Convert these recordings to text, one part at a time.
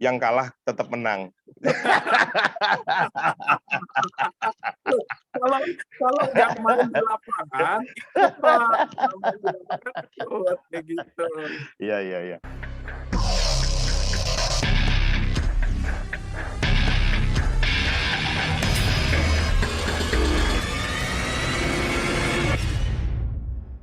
yang kalah tetap menang. Kalau nggak main di lapangan, ikut Pak. Kalau main di lapangan ikut, kayak gitu. Iya, iya, iya.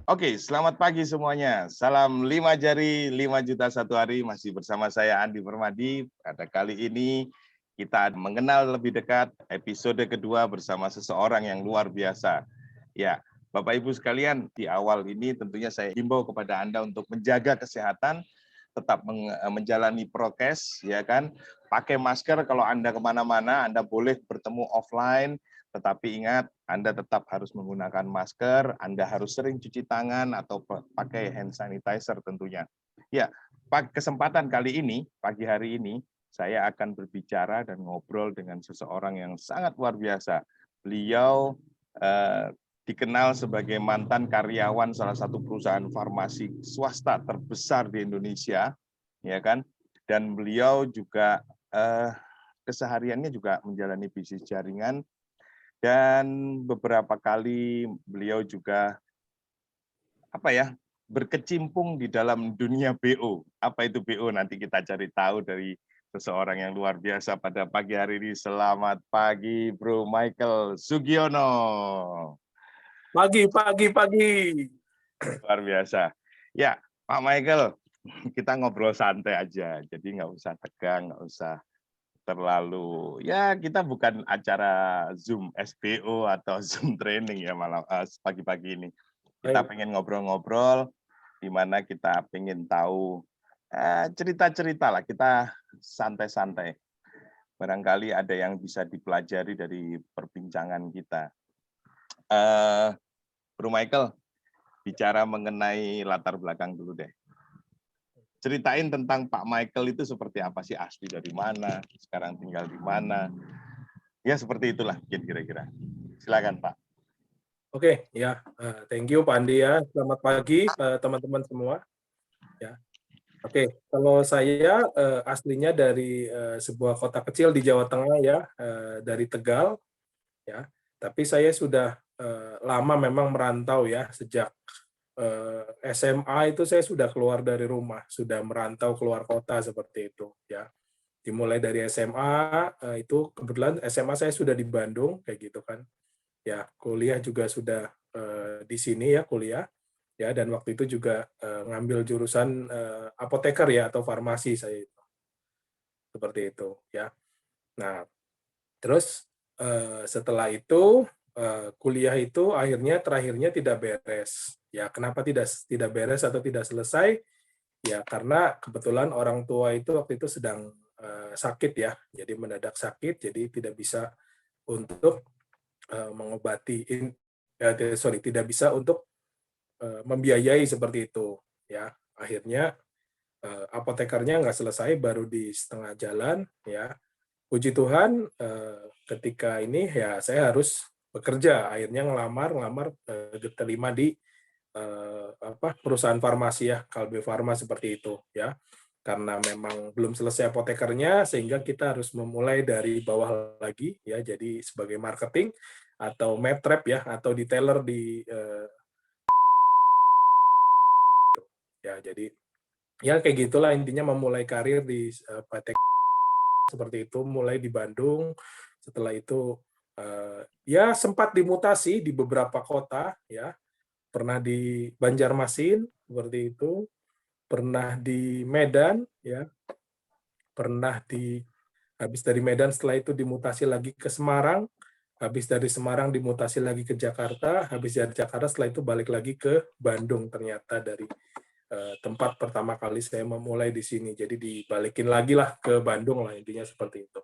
Oke, selamat pagi semuanya. Salam 5 jari, 5 juta satu hari. Masih bersama saya Andi Permadi. Pada kali ini kita mengenal lebih dekat episode kedua bersama seseorang yang luar biasa. Ya, Bapak Ibu sekalian, di awal ini tentunya saya himbau kepada Anda untuk menjaga kesehatan, tetap menjalani prokes, ya kan? Pakai masker kalau Anda kemana-mana, Anda boleh bertemu offline, tetapi ingat, Anda tetap harus menggunakan masker, Anda harus sering cuci tangan atau pakai hand sanitizer tentunya. Ya, kesempatan kali ini, pagi hari ini, saya akan berbicara dan ngobrol dengan seseorang yang sangat luar biasa. Beliau dikenal sebagai mantan karyawan salah satu perusahaan farmasi swasta terbesar di Indonesia, ya kan? Dan beliau juga kesehariannya juga menjalani bisnis jaringan. Dan beberapa kali beliau juga berkecimpung di dalam dunia BO. Apa itu BO? Nanti kita cari tahu dari seseorang yang luar biasa pada pagi hari ini. Selamat pagi, Bro Michael Sugiono. Pagi. Luar biasa. Ya, Pak Michael, kita ngobrol santai aja. Jadi nggak usah tegang, nggak usah terlalu, ya kita bukan acara Zoom SBO atau Zoom training ya malam pagi-pagi ini. Kita pengen ngobrol-ngobrol, di mana kita pengen tahu cerita-cerita lah, kita santai-santai. Barangkali ada yang bisa dipelajari dari perbincangan kita. Bro Michael, bicara mengenai latar belakang dulu deh. Ceritain tentang Pak Michael itu seperti apa sih, asli dari mana, sekarang tinggal di mana. Ya seperti itulah kira-kira. Silakan Pak. Oke, ya. Thank you Pak Andi ya. Selamat pagi teman-teman semua. Ya. Oke, kalau saya aslinya dari sebuah kota kecil di Jawa Tengah ya, dari Tegal ya. Tapi saya sudah lama memang merantau ya, sejak SMA itu saya sudah keluar dari rumah, sudah merantau keluar kota seperti itu ya. Dimulai dari SMA itu kebetulan SMA saya sudah di Bandung kayak gitu kan. Ya, kuliah juga sudah di sini ya kuliah ya, dan waktu itu juga ngambil jurusan apoteker ya atau farmasi saya itu. Seperti itu ya. Nah, terus setelah itu kuliah itu terakhirnya tidak beres. Ya, kenapa tidak beres atau tidak selesai? Ya, karena kebetulan orang tua itu waktu itu sedang sakit ya. Jadi mendadak sakit, jadi tidak bisa untuk mengobati tidak bisa untuk membiayai seperti itu ya. Akhirnya apotekernya nggak selesai, baru di setengah jalan ya. Puji Tuhan ketika ini ya saya harus bekerja, akhirnya ngelamar diterima di perusahaan farmasi ya, Kalbe Farma seperti itu ya. Karena memang belum selesai apotekernya, sehingga kita harus memulai dari bawah lagi ya, jadi sebagai marketing atau map rep ya, atau detailer di ya, jadi ya kayak gitulah intinya, memulai karir di PT seperti itu, mulai di Bandung. Setelah itu ya sempat dimutasi di beberapa kota ya, pernah di Banjarmasin seperti itu, pernah di Medan ya, habis dari Medan setelah itu dimutasi lagi ke Semarang, habis dari Semarang dimutasi lagi ke Jakarta, habis dari Jakarta setelah itu balik lagi ke Bandung ternyata dari tempat pertama kali saya memulai di sini. Jadi dibalikin lagi lah ke Bandung lah, intinya seperti itu.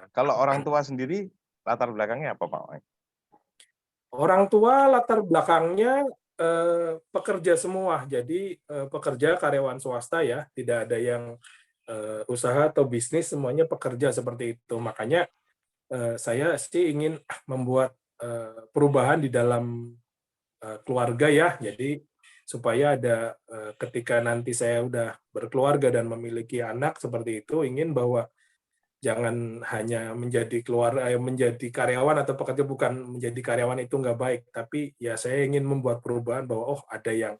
Kalau orang tua sendiri latar belakangnya apa Pak? Orang tua latar belakangnya pekerja semua, jadi pekerja karyawan swasta ya, tidak ada yang usaha atau bisnis, semuanya pekerja seperti itu. Makanya saya sih ingin membuat perubahan di dalam keluarga ya. Jadi supaya ada ketika nanti saya udah berkeluarga dan memiliki anak seperti itu, ingin bahwa jangan hanya menjadi karyawan atau pekerja, bukan menjadi karyawan itu nggak baik, tapi ya saya ingin membuat perubahan bahwa oh ada yang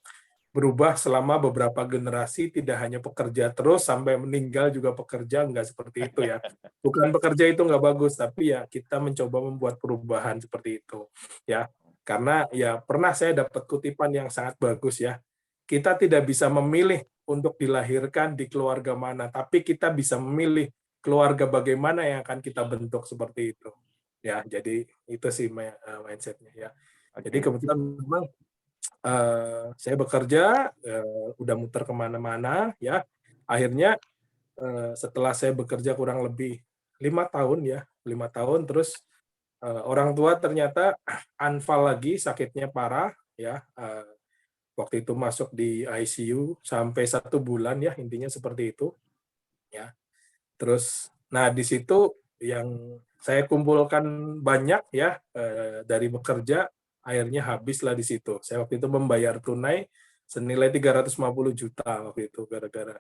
berubah selama beberapa generasi, tidak hanya pekerja terus sampai meninggal juga pekerja, nggak seperti itu ya. Bukan pekerja itu nggak bagus, tapi ya kita mencoba membuat perubahan seperti itu ya. Karena ya pernah saya dapat kutipan yang sangat bagus ya. Kita tidak bisa memilih untuk dilahirkan di keluarga mana, tapi kita bisa memilih keluarga bagaimana yang akan kita bentuk seperti itu. Ya, jadi itu sih mindset-nya ya. Jadi Oke. kebetulan memang saya bekerja, udah muter kemana-mana ya. Akhirnya setelah saya bekerja kurang lebih 5 tahun ya, 5 tahun, terus orang tua ternyata anfal lagi, sakitnya parah ya. Waktu itu masuk di ICU sampai 1 bulan ya, intinya seperti itu ya. Terus, nah di situ yang saya kumpulkan banyak ya dari bekerja, akhirnya habislah di situ. Saya waktu itu membayar tunai senilai 350 juta waktu itu gara-gara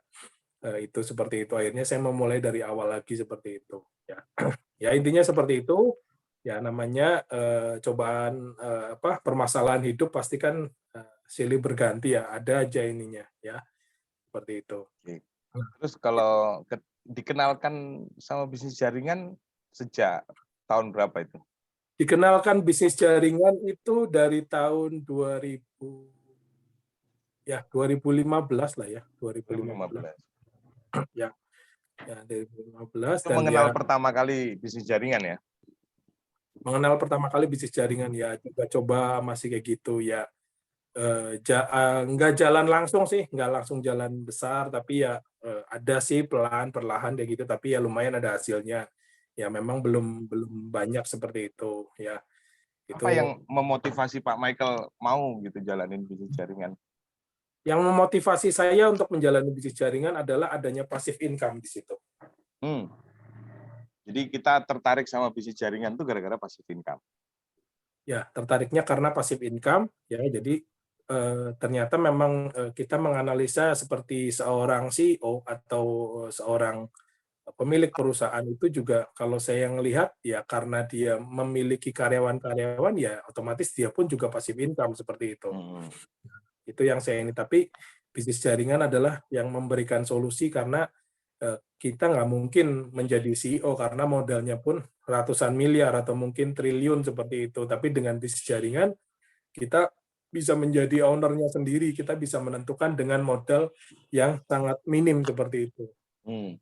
itu seperti itu. Akhirnya saya memulai dari awal lagi seperti itu. Ya, ya intinya seperti itu. Ya namanya cobaan permasalahan hidup pasti kan silih berganti ya. Ada aja ininya ya seperti itu. Oke. Terus kalau dikenalkan sama bisnis jaringan sejak tahun berapa itu? Dikenalkan bisnis jaringan itu dari tahun 2015 lah ya, 2015 2015. ya, ya 2015 Itu dan mengenal ya pertama kali bisnis jaringan ya? mengenal pertama kali bisnis jaringan ya coba-coba masih kayak gitu ya, nggak jalan langsung sih, nggak langsung jalan besar, tapi ya ada sih perlahan kayak gitu, tapi ya lumayan ada hasilnya. Ya memang belum belum banyak seperti itu ya. Apa Itu yang memotivasi Pak Michael mau gitu jalanin bisnis jaringan? yang memotivasi saya untuk menjalani bisnis jaringan adalah adanya passive income di situ. Hmm. Jadi kita tertarik sama bisnis jaringan itu gara-gara passive income. Ya, tertariknya karena passive income ya. Jadi ternyata memang kita menganalisa seperti seorang CEO atau seorang pemilik perusahaan itu juga, kalau saya melihat ya karena dia memiliki karyawan-karyawan ya otomatis dia pun juga passive income seperti itu. Hmm. Itu yang saya ini, tapi bisnis jaringan adalah yang memberikan solusi karena kita nggak mungkin menjadi CEO karena modalnya pun ratusan miliar atau mungkin triliun seperti itu. Tapi dengan bisnis jaringan, kita bisa menjadi owner-nya sendiri, kita bisa menentukan dengan modal yang sangat minim seperti itu. Hmm.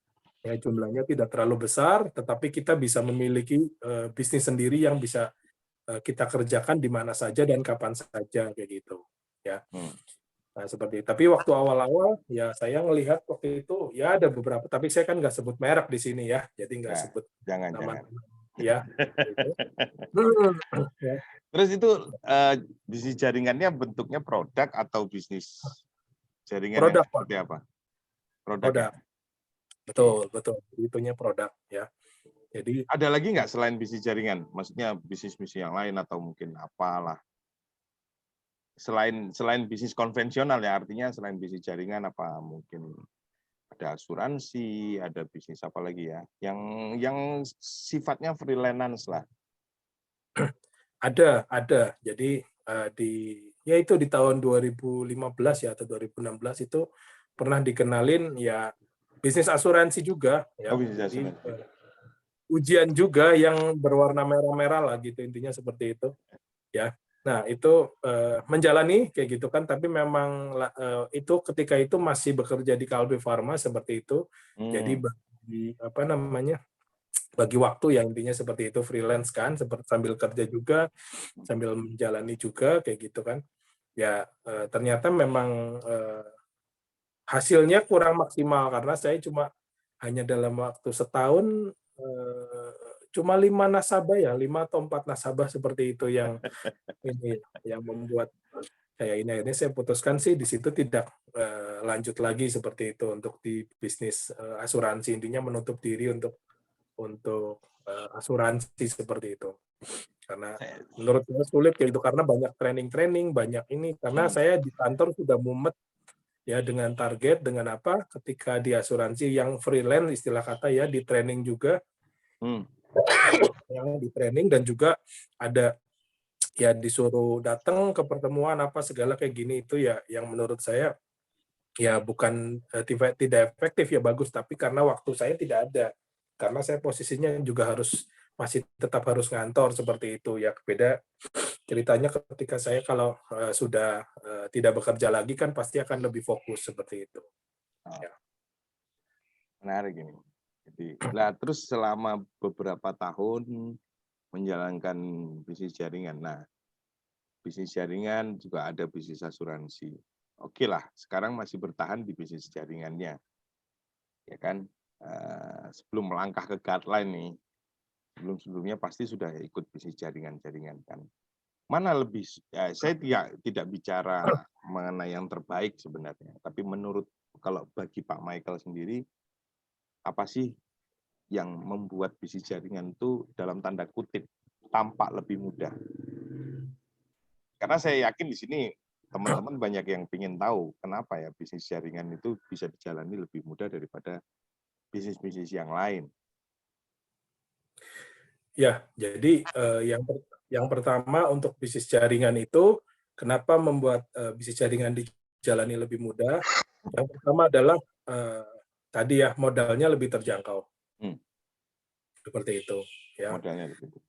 Ya, jumlahnya tidak terlalu besar, tetapi kita bisa memiliki bisnis sendiri yang bisa kita kerjakan di mana saja dan kapan saja kayak gitu. Ya. Hmm. Nah, seperti itu. Tapi waktu awal-awal ya saya melihat waktu itu ya ada beberapa, tapi saya kan nggak sebut merek di sini ya, jadi nggak Nah, sebut jangan. nama ya. Gitu. Ya. Terus itu bisnis jaringannya bentuknya produk atau bisnis jaringan yang Produk, Pak. seperti apa? Produk ya. Produk. Betul. Itunya produk ya. Jadi Ada lagi nggak selain bisnis jaringan? Maksudnya bisnis-bisnis yang lain atau mungkin apalah? Selain bisnis konvensional ya, artinya selain bisnis jaringan apa mungkin ada asuransi, ada bisnis apa lagi ya? Yang sifatnya freelance lah. ada. Jadi itu di tahun 2015 ya atau 2016 itu pernah dikenalin ya bisnis asuransi juga ya. Oh, bisnis Jadi asuransi. ujian juga yang berwarna merah-merah lah gitu, intinya seperti itu ya. Nah itu menjalani kayak gitu kan, tapi memang itu ketika itu masih bekerja di Kalbe Farma seperti itu. Jadi bagi waktu ya, intinya seperti itu, freelance kan, seperti sambil kerja juga, sambil menjalani juga kayak gitu kan. Ya ternyata memang hasilnya kurang maksimal karena saya cuma hanya dalam waktu setahun cuma 5 nasabah ya, 5 atau 4 nasabah seperti itu yang ini yang membuat kayak ini. Akhirnya saya putuskan sih di situ tidak lanjut lagi seperti itu untuk di bisnis asuransi, intinya menutup diri untuk asuransi seperti itu. Karena Saya- menurut saya sulit gitu, karena banyak training, banyak ini. Karena Hmm, saya di kantor sudah mumet ya dengan target, dengan apa, ketika di asuransi yang freelance istilah kata ya, di training juga, hmm. yang di training dan juga ada ya disuruh datang ke pertemuan apa segala kayak gini, itu ya yang menurut saya ya bukan tidak efektif ya bagus, tapi karena waktu saya tidak ada, karena saya posisinya juga masih tetap harus ngantor seperti itu ya. Beda ceritanya ketika saya kalau sudah tidak bekerja lagi kan pasti akan lebih fokus seperti itu Oh, ya. menarik ini. Jadi, lah terus selama beberapa tahun menjalankan bisnis jaringan. Nah, bisnis jaringan juga ada bisnis asuransi. Oke lah, sekarang masih bertahan di bisnis jaringannya, ya kan? Sebelum melangkah ke guideline nih, sebelumnya pasti sudah ikut bisnis jaringan-jaringan kan. Mana lebih? Saya tidak bicara mengenai yang terbaik sebenarnya, tapi menurut kalau bagi Pak Michael sendiri, apa sih yang membuat bisnis jaringan itu dalam tanda kutip tampak lebih mudah? Karena saya yakin di sini teman-teman banyak yang ingin tahu kenapa ya bisnis jaringan itu bisa dijalani lebih mudah daripada bisnis-bisnis yang lain. Ya, jadi yang pertama untuk bisnis jaringan itu kenapa membuat bisnis jaringan dijalani lebih mudah? Yang pertama adalah tadi ya modalnya lebih terjangkau Hmm, seperti itu ya. modalnya lebih.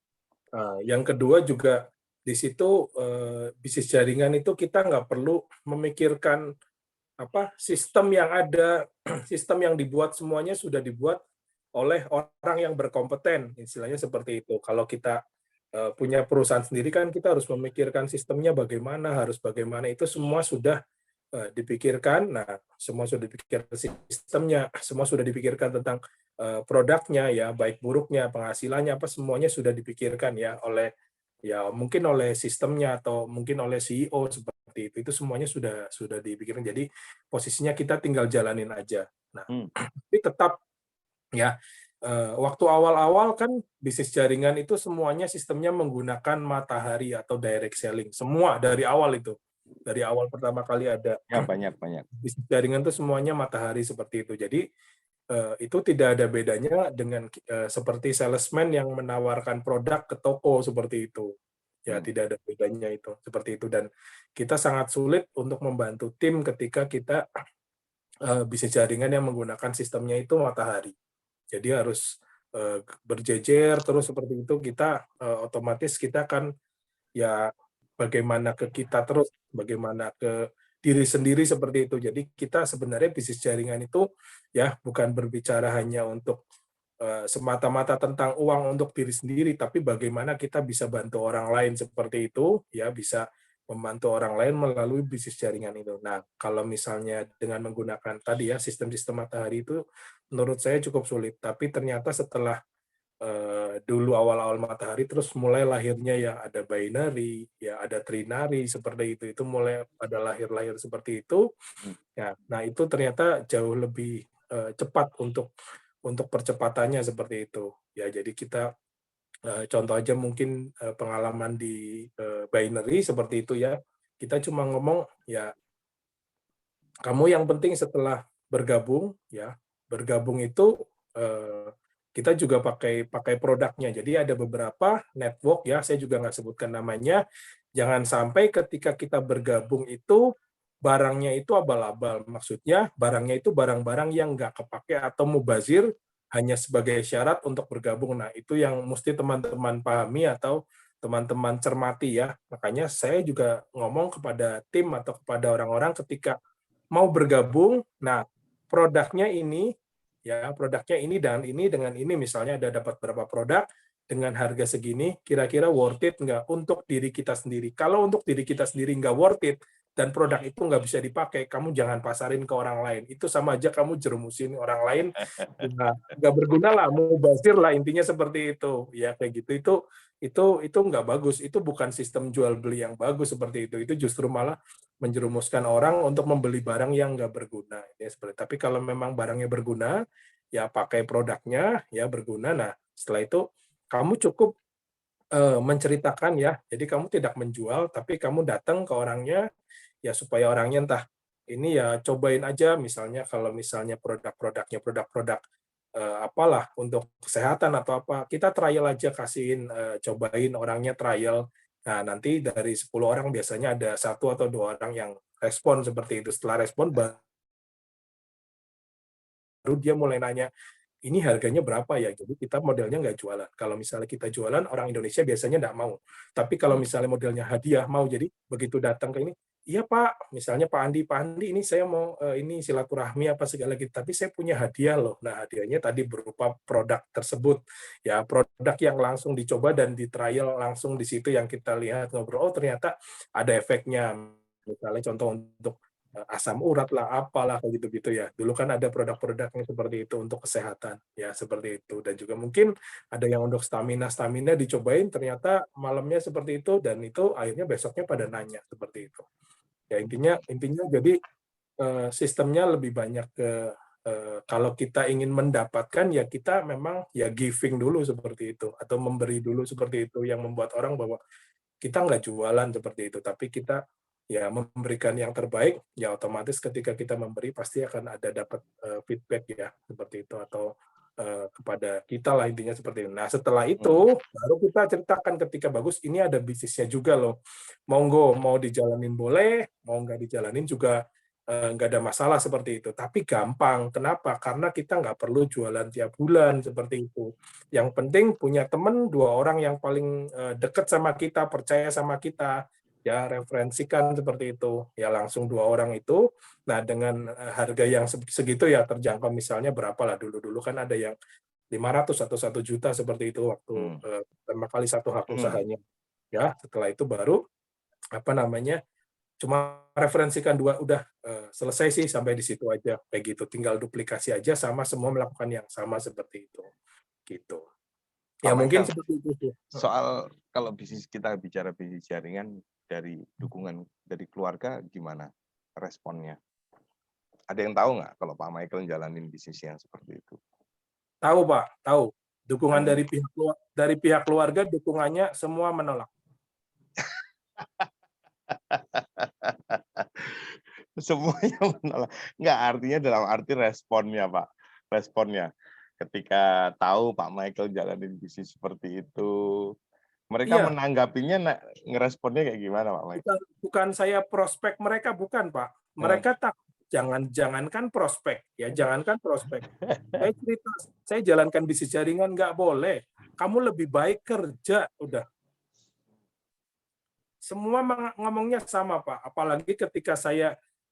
Yang kedua juga di situ bisnis jaringan itu kita nggak perlu memikirkan apa sistem yang ada, sistem yang dibuat semuanya sudah dibuat oleh orang yang berkompeten, istilahnya seperti itu. Kalau kita punya perusahaan sendiri kan kita harus memikirkan sistemnya bagaimana, harus bagaimana, itu semua sudah dipikirkan. Nah, semua sudah dipikirkan sistemnya, semua sudah dipikirkan tentang produknya ya, baik buruknya, penghasilannya apa semuanya sudah dipikirkan ya mungkin oleh sistemnya atau mungkin oleh CEO seperti itu. Itu semuanya sudah dipikirkan. Jadi posisinya kita tinggal jalanin aja. Nah, Hmm, tapi tetap ya waktu awal-awal kan bisnis jaringan itu semuanya sistemnya menggunakan matahari atau direct selling. Semua dari awal itu. Dari awal pertama kali ada ya banyak. bisnis jaringan itu semuanya matahari seperti itu. Jadi itu tidak ada bedanya dengan seperti salesman yang menawarkan produk ke toko seperti itu. Ya, Hmm, tidak ada bedanya itu seperti itu, dan kita sangat sulit untuk membantu tim ketika kita bisnis jaringan yang menggunakan sistemnya itu matahari. Jadi harus berjejer terus seperti itu, kita otomatis kita akan ya bagaimana ke kita terus, bagaimana ke diri sendiri seperti itu. Jadi kita sebenarnya bisnis jaringan itu ya bukan berbicara hanya untuk semata-mata tentang uang untuk diri sendiri, tapi bagaimana kita bisa bantu orang lain seperti itu, ya bisa membantu orang lain melalui bisnis jaringan itu. Nah, kalau misalnya dengan menggunakan tadi ya sistem-sistem matahari itu, menurut saya cukup sulit. Tapi ternyata setelah dulu awal-awal matahari terus mulai lahirnya ya ada binary, ya ada trinary seperti itu mulai ada lahir-lahir seperti itu. hmm. Ya, nah itu ternyata jauh lebih cepat untuk percepatannya seperti itu. Ya, jadi kita contoh aja mungkin pengalaman di binary seperti itu ya. Kita cuma ngomong ya kamu yang penting setelah bergabung ya, bergabung itu kita juga pakai produknya. Jadi ada beberapa network ya, saya juga nggak sebutkan namanya. Jangan sampai ketika kita bergabung itu barangnya itu abal-abal. Maksudnya barangnya itu barang-barang yang nggak kepake atau mubazir hanya sebagai syarat untuk bergabung. Nah, itu yang mesti teman-teman pahami atau teman-teman cermati ya. Makanya saya juga ngomong kepada tim atau kepada orang-orang ketika mau bergabung, nah produknya ini dan ini dengan ini, misalnya ada dapat berapa produk dengan harga segini, kira-kira worth it nggak untuk diri kita sendiri. Kalau untuk diri kita sendiri nggak worth it, dan produk itu nggak bisa dipakai, kamu jangan pasarin ke orang lain. Itu sama aja kamu jerumusin orang lain, nggak berguna lah, mubazir lah, intinya seperti itu. Ya kayak gitu, itu nggak bagus. Itu bukan sistem jual beli yang bagus seperti itu. Itu justru malah menjerumuskan orang untuk membeli barang yang nggak berguna. Ya, seperti. Tapi kalau memang barangnya berguna, ya pakai produknya, ya berguna. Nah, setelah itu kamu cukup menceritakan ya. Jadi kamu tidak menjual, tapi kamu datang ke orangnya ya supaya orangnya entah ini ya cobain aja misalnya kalau misalnya produk-produknya produk-produk apalah untuk kesehatan atau apa, kita trial aja kasihin cobain orangnya trial. Nah, nanti dari 10 orang biasanya ada 1 atau 2 orang yang respon seperti itu. Setelah respon baru dia mulai nanya, ini harganya berapa ya? Jadi kita modelnya nggak jualan. Kalau misalnya kita jualan, orang Indonesia biasanya nggak mau. Tapi kalau misalnya modelnya hadiah, mau. Jadi begitu datang ke ini, iya Pak, misalnya Pak Andi ini saya mau ini silaturahmi apa segala gitu, tapi saya punya hadiah loh. Nah, hadiahnya tadi berupa produk tersebut. Ya, produk yang langsung dicoba dan di trial langsung di situ yang kita lihat ngobrol, oh ternyata ada efeknya. Misalnya contoh untuk asam urat lah, apalah kayak gitu-gitu ya. Dulu kan ada produk-produk yang seperti itu untuk kesehatan, ya seperti itu. Dan juga mungkin ada yang untuk stamina dicobain, ternyata malamnya seperti itu, dan itu akhirnya besoknya pada nanya seperti itu. Ya intinya jadi sistemnya lebih banyak ke kalau kita ingin mendapatkan ya kita memang ya giving dulu seperti itu atau memberi dulu seperti itu yang membuat orang bahwa kita nggak jualan seperti itu, tapi kita ya memberikan yang terbaik, ya otomatis ketika kita memberi pasti akan ada dapat feedback ya seperti itu atau kepada kita lah intinya seperti itu. Nah setelah itu baru kita ceritakan ketika bagus ini ada bisnisnya juga loh. Monggo mau dijalanin boleh, mau nggak dijalanin juga nggak ada masalah seperti itu. Tapi gampang. Kenapa? Karena kita nggak perlu jualan tiap bulan seperti itu. Yang penting punya teman 2 orang yang paling dekat sama kita, percaya sama kita, ya referensikan seperti itu. Ya langsung 2 orang itu. Nah dengan harga yang segitu ya terjangkau misalnya berapa lah dulu kan ada yang 500 atau 1 juta seperti itu waktu pertama kali satu hak usahanya. Ya setelah itu baru apa namanya cuma referensikan 2 udah selesai sih sampai di situ aja kayak gitu tinggal duplikasi aja sama semua melakukan yang sama seperti itu gitu Pak ya mungkin Michael, seperti itu sih. soal kalau bisnis kita bicara bisnis jaringan dari dukungan dari keluarga gimana responnya? Ada yang tahu nggak kalau Pak Michael jalanin bisnis yang seperti itu? Tahu Pak, tahu dukungan Dan dari pihak keluarga dukungannya semua menolak. semuanya menolak. Nggak, artinya dalam arti responnya, Pak. Responnya. Ketika tahu Pak Michael jalanin bisnis seperti itu, mereka Iya, menanggapinya, ngeresponnya kayak gimana, Pak Michael? bukan saya prospek mereka bukan Pak. Eh, Mereka tak jangankan prospek ya, jangankan prospek. Saya cerita, saya jalankan bisnis jaringan nggak boleh. Kamu lebih baik kerja udah. Semua ngomongnya sama Pak. Apalagi ketika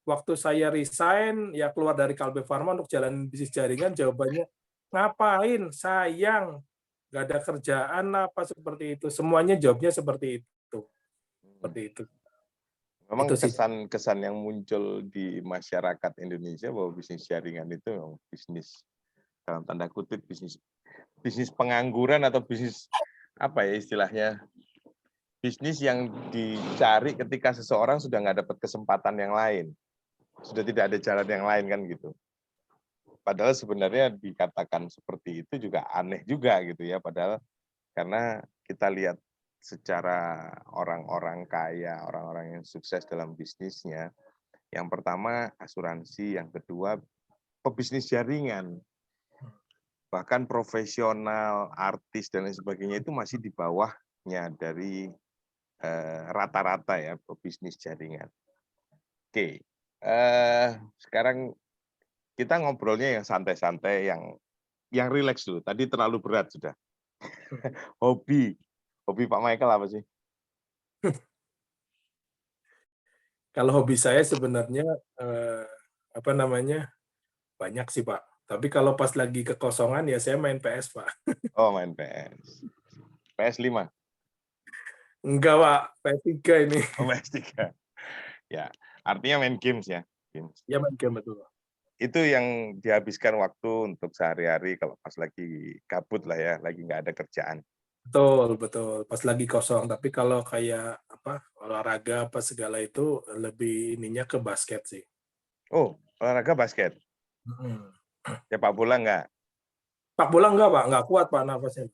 waktu saya resign ya keluar dari Kalbe Farma untuk jalan bisnis jaringan, jawabannya ngapain sayang nggak ada kerjaan apa seperti itu. Semuanya jawabnya seperti itu. Seperti itu. Memang Itu sih. kesan-kesan yang muncul di masyarakat Indonesia bahwa bisnis jaringan itu memang bisnis dalam tanda kutip bisnis pengangguran atau bisnis apa ya istilahnya, bisnis yang dicari ketika seseorang sudah nggak dapat kesempatan yang lain, sudah tidak ada jalan yang lain kan gitu. Padahal sebenarnya dikatakan seperti itu juga aneh juga gitu ya, padahal karena kita lihat secara orang-orang kaya, orang-orang yang sukses dalam bisnisnya, yang pertama asuransi, yang kedua pebisnis jaringan, bahkan profesional, artis dan lain sebagainya itu masih di bawahnya dari rata-rata ya pebisnis jaringan. Oke, sekarang kita ngobrolnya yang santai-santai, yang rileks dulu. Tadi terlalu berat sudah. Hobi Pak Michael apa sih? Kalau hobi saya sebenarnya apa namanya banyak sih Pak. Tapi kalau pas lagi kekosongan ya saya main PS Pak. Oh, main PS. PS5. Enggak Pak, PS3 ini. Oh, PS3. Ya, artinya main games ya. Games. Ya main game betul. Itu yang dihabiskan waktu untuk sehari-hari kalau pas lagi gabut lah ya, lagi nggak ada kerjaan. Betul, betul. Pas lagi kosong. Tapi kalau kayak apa olahraga apa segala itu lebih ininya ke basket sih. Oh, olahraga basket. Hmm. Sepak bola nggak? Pak bola enggak Pak, enggak kuat Pak nafasnya.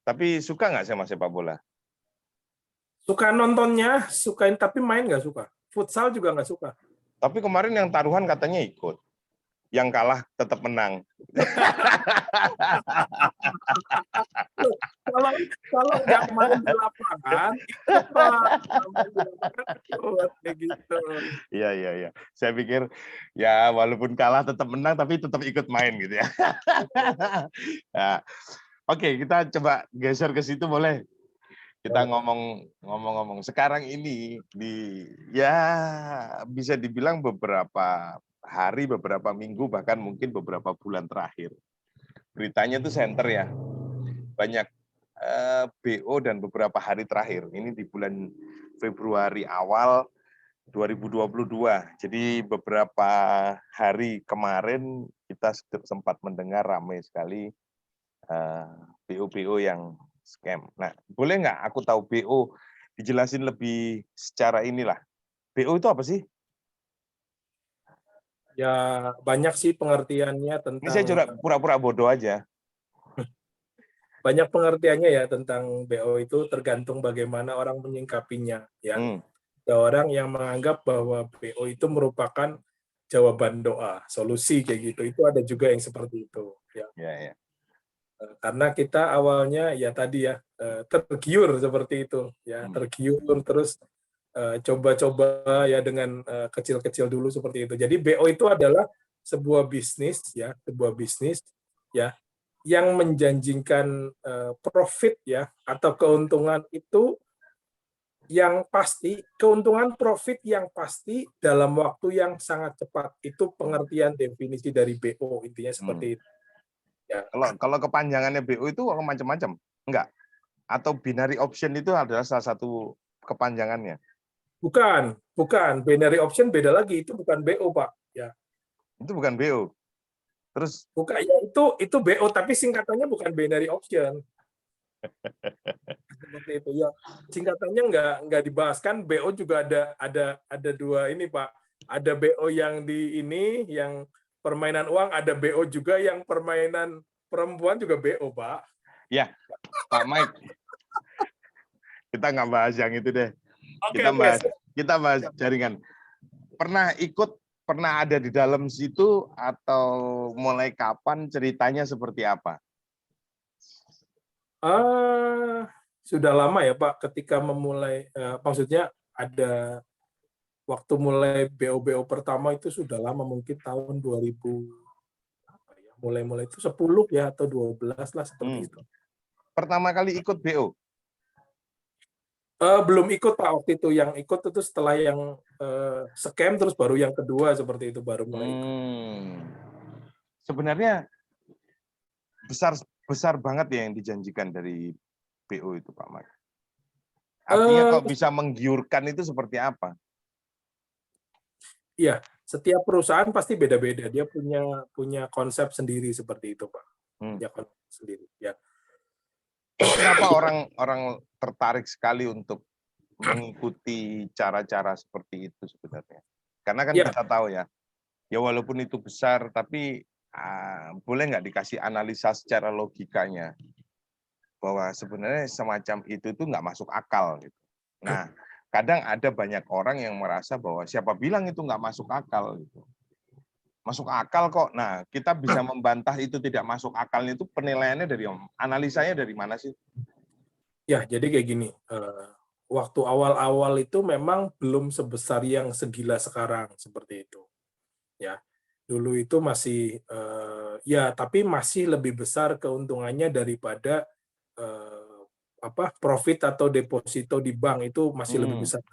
Tapi suka nggak sama sepak bola? Suka nontonnya, sukain tapi main nggak suka. Futsal juga nggak suka. Tapi kemarin yang taruhan katanya ikut. Yang kalah tetap menang. Kalau kalau nggak main di lapangan, ikut Pak. Kalau main di lapangan ikut kayak gitu. Iya, iya, iya. Saya pikir ya walaupun kalah tetap menang tapi tetap ikut main gitu ya. Nah, oke, kita coba geser ke situ boleh. Kita ngomong-ngomong sekarang ini ya bisa dibilang beberapa hari, beberapa minggu, bahkan mungkin beberapa bulan terakhir. Beritanya itu center ya. Banyak BO dan beberapa hari terakhir. Ini di bulan Februari awal 2022. Jadi beberapa hari kemarin kita sempat mendengar ramai sekali BO-BO yang scam. Nah, boleh nggak aku tahu BO, dijelasin lebih secara inilah. BO itu apa sih? Ya banyak sih pengertiannya Ini saya tentang pura-pura bodoh aja. banyak pengertiannya ya tentang BO itu tergantung bagaimana orang menyingkapinya ya. Hmm, Ada orang yang menganggap bahwa BO itu merupakan jawaban doa, solusi kayak gitu. Itu ada juga yang seperti itu ya. ya, ya. Karena kita awalnya ya tadi ya tergiur seperti itu ya, tergiur terus coba-coba ya dengan kecil-kecil dulu seperti itu. Jadi BO itu adalah sebuah bisnis ya, sebuah bisnis ya yang menjanjikan profit ya atau keuntungan itu yang pasti, keuntungan profit yang pasti dalam waktu yang sangat cepat. Itu pengertian definisi dari BO, intinya seperti itu. Ya. Kalau kepanjangannya BO itu macam-macam? Enggak? Atau binary option itu adalah salah satu kepanjangannya? Bukan, bukan. Binary option beda lagi, itu bukan BO, Pak. Ya. Itu bukan BO. Terus Bukan, ya itu BO, tapi singkatannya bukan binary option. Seperti itu ya. Singkatannya nggak dibahas kan. BO juga ada dua ini, Pak. Ada BO yang di ini, yang permainan uang, ada BO juga yang permainan perempuan juga BO, Pak. ya, Pak Mike, kita nggak bahas yang itu deh. Oke, Kita bahas jaringan. Pernah ada di dalam situ atau mulai kapan, ceritanya seperti apa? Sudah lama ya Pak ketika memulai maksudnya ada waktu mulai BO-BO pertama itu sudah lama, mungkin tahun 2000 apa ya, mulai itu 10 ya atau 12 lah seperti itu. Pertama kali ikut BO? Belum ikut Pak waktu itu, yang ikut itu setelah yang scam terus baru yang kedua seperti itu baru mulai ikut. Sebenarnya besar banget ya yang dijanjikan dari BO itu, Pak Mike. Artinya kok bisa menggiurkan itu seperti apa? Iya, setiap perusahaan pasti beda-beda. Dia punya konsep sendiri seperti itu, Pak. Punya konsep sendiri, ya. Kenapa orang tertarik sekali untuk mengikuti cara-cara seperti itu sebenarnya? Karena kan kita tahu ya walaupun itu besar, tapi boleh nggak dikasih analisa secara logikanya bahwa sebenarnya semacam itu tuh nggak masuk akal gitu. Nah, kadang ada banyak orang yang merasa bahwa siapa bilang itu nggak masuk akal gitu. Masuk akal kok. Nah, kita bisa membantah itu tidak masuk akalnya itu penilaiannya dari analisanya dari mana sih? Ya, jadi kayak gini. Waktu awal-awal itu memang belum sebesar yang segila sekarang seperti itu. Ya, dulu itu masih ya, tapi masih lebih besar keuntungannya daripada profit atau deposito di bank itu masih lebih besar.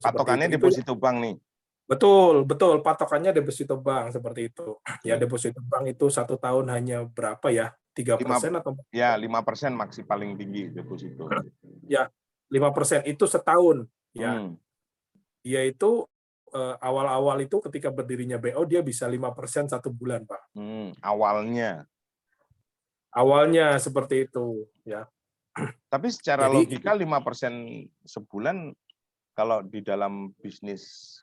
Patokannya Itu deposito bank nih. Betul, patokannya deposito bank seperti itu. Ya, deposito bank itu 1 tahun hanya berapa ya? 3% atau? Ya, 5% maksimal paling tinggi deposito. Ya, 5% itu setahun. Ya, dia itu awal-awal itu ketika berdirinya BO dia bisa 5% 1 bulan, Pak. Awalnya. Awalnya seperti itu, ya. Tapi secara logika 5% sebulan kalau di dalam bisnis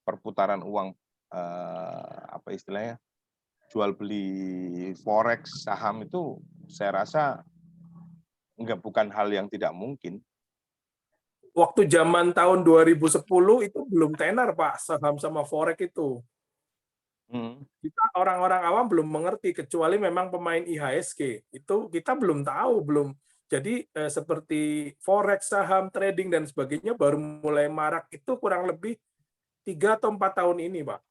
perputaran uang apa istilahnya jual beli forex saham itu saya rasa bukan hal yang tidak mungkin. Waktu zaman tahun 2010 itu belum tenar, Pak, saham sama forex itu. Kita orang-orang awam belum mengerti, kecuali memang pemain IHSG. Itu kita belum tahu, belum. Jadi seperti forex, saham, trading, dan sebagainya baru mulai marak itu kurang lebih 3 atau 4 tahun ini, Pak.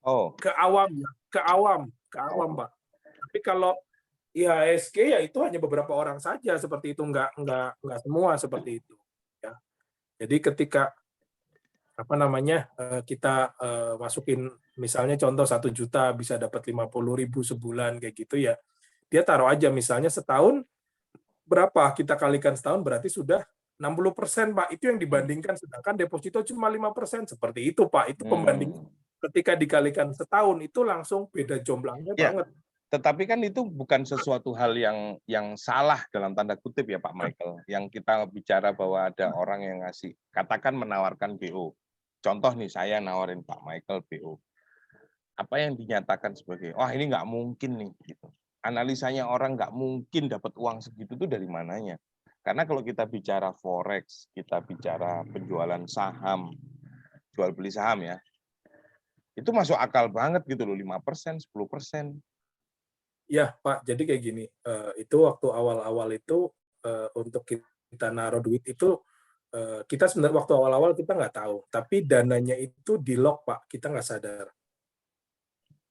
Oh, Ke awam, Pak. Tapi kalau IHSG ya itu hanya beberapa orang saja seperti itu, nggak semua seperti itu. Ya. Jadi ketika kita masukin misalnya contoh 1 juta bisa dapat 50.000 sebulan kayak gitu ya, dia taruh aja misalnya setahun berapa, kita kalikan setahun berarti sudah 60%, Pak. Itu yang dibandingkan, sedangkan deposito cuma 5%. Seperti itu, Pak. Itu pembanding ketika dikalikan setahun itu langsung beda jomblangnya ya. banget. Tetapi kan itu bukan sesuatu hal yang salah dalam tanda kutip ya Pak Michael. Yang kita bicara bahwa ada orang yang ngasih, katakan menawarkan BO. Contoh nih, saya nawarin Pak Michael BO. Apa yang dinyatakan sebagai, wah ini nggak mungkin nih. Gitu. Analisanya orang nggak mungkin dapat uang segitu itu dari mananya. Karena kalau kita bicara forex, kita bicara penjualan saham, jual beli saham ya, itu masuk akal banget gitu loh, 5%, 10%. Ya, Pak. Jadi kayak gini, itu waktu awal-awal itu untuk kita naruh duit itu kita sebenarnya waktu awal-awal kita nggak tahu, tapi dananya itu di-lock, Pak. Kita nggak sadar.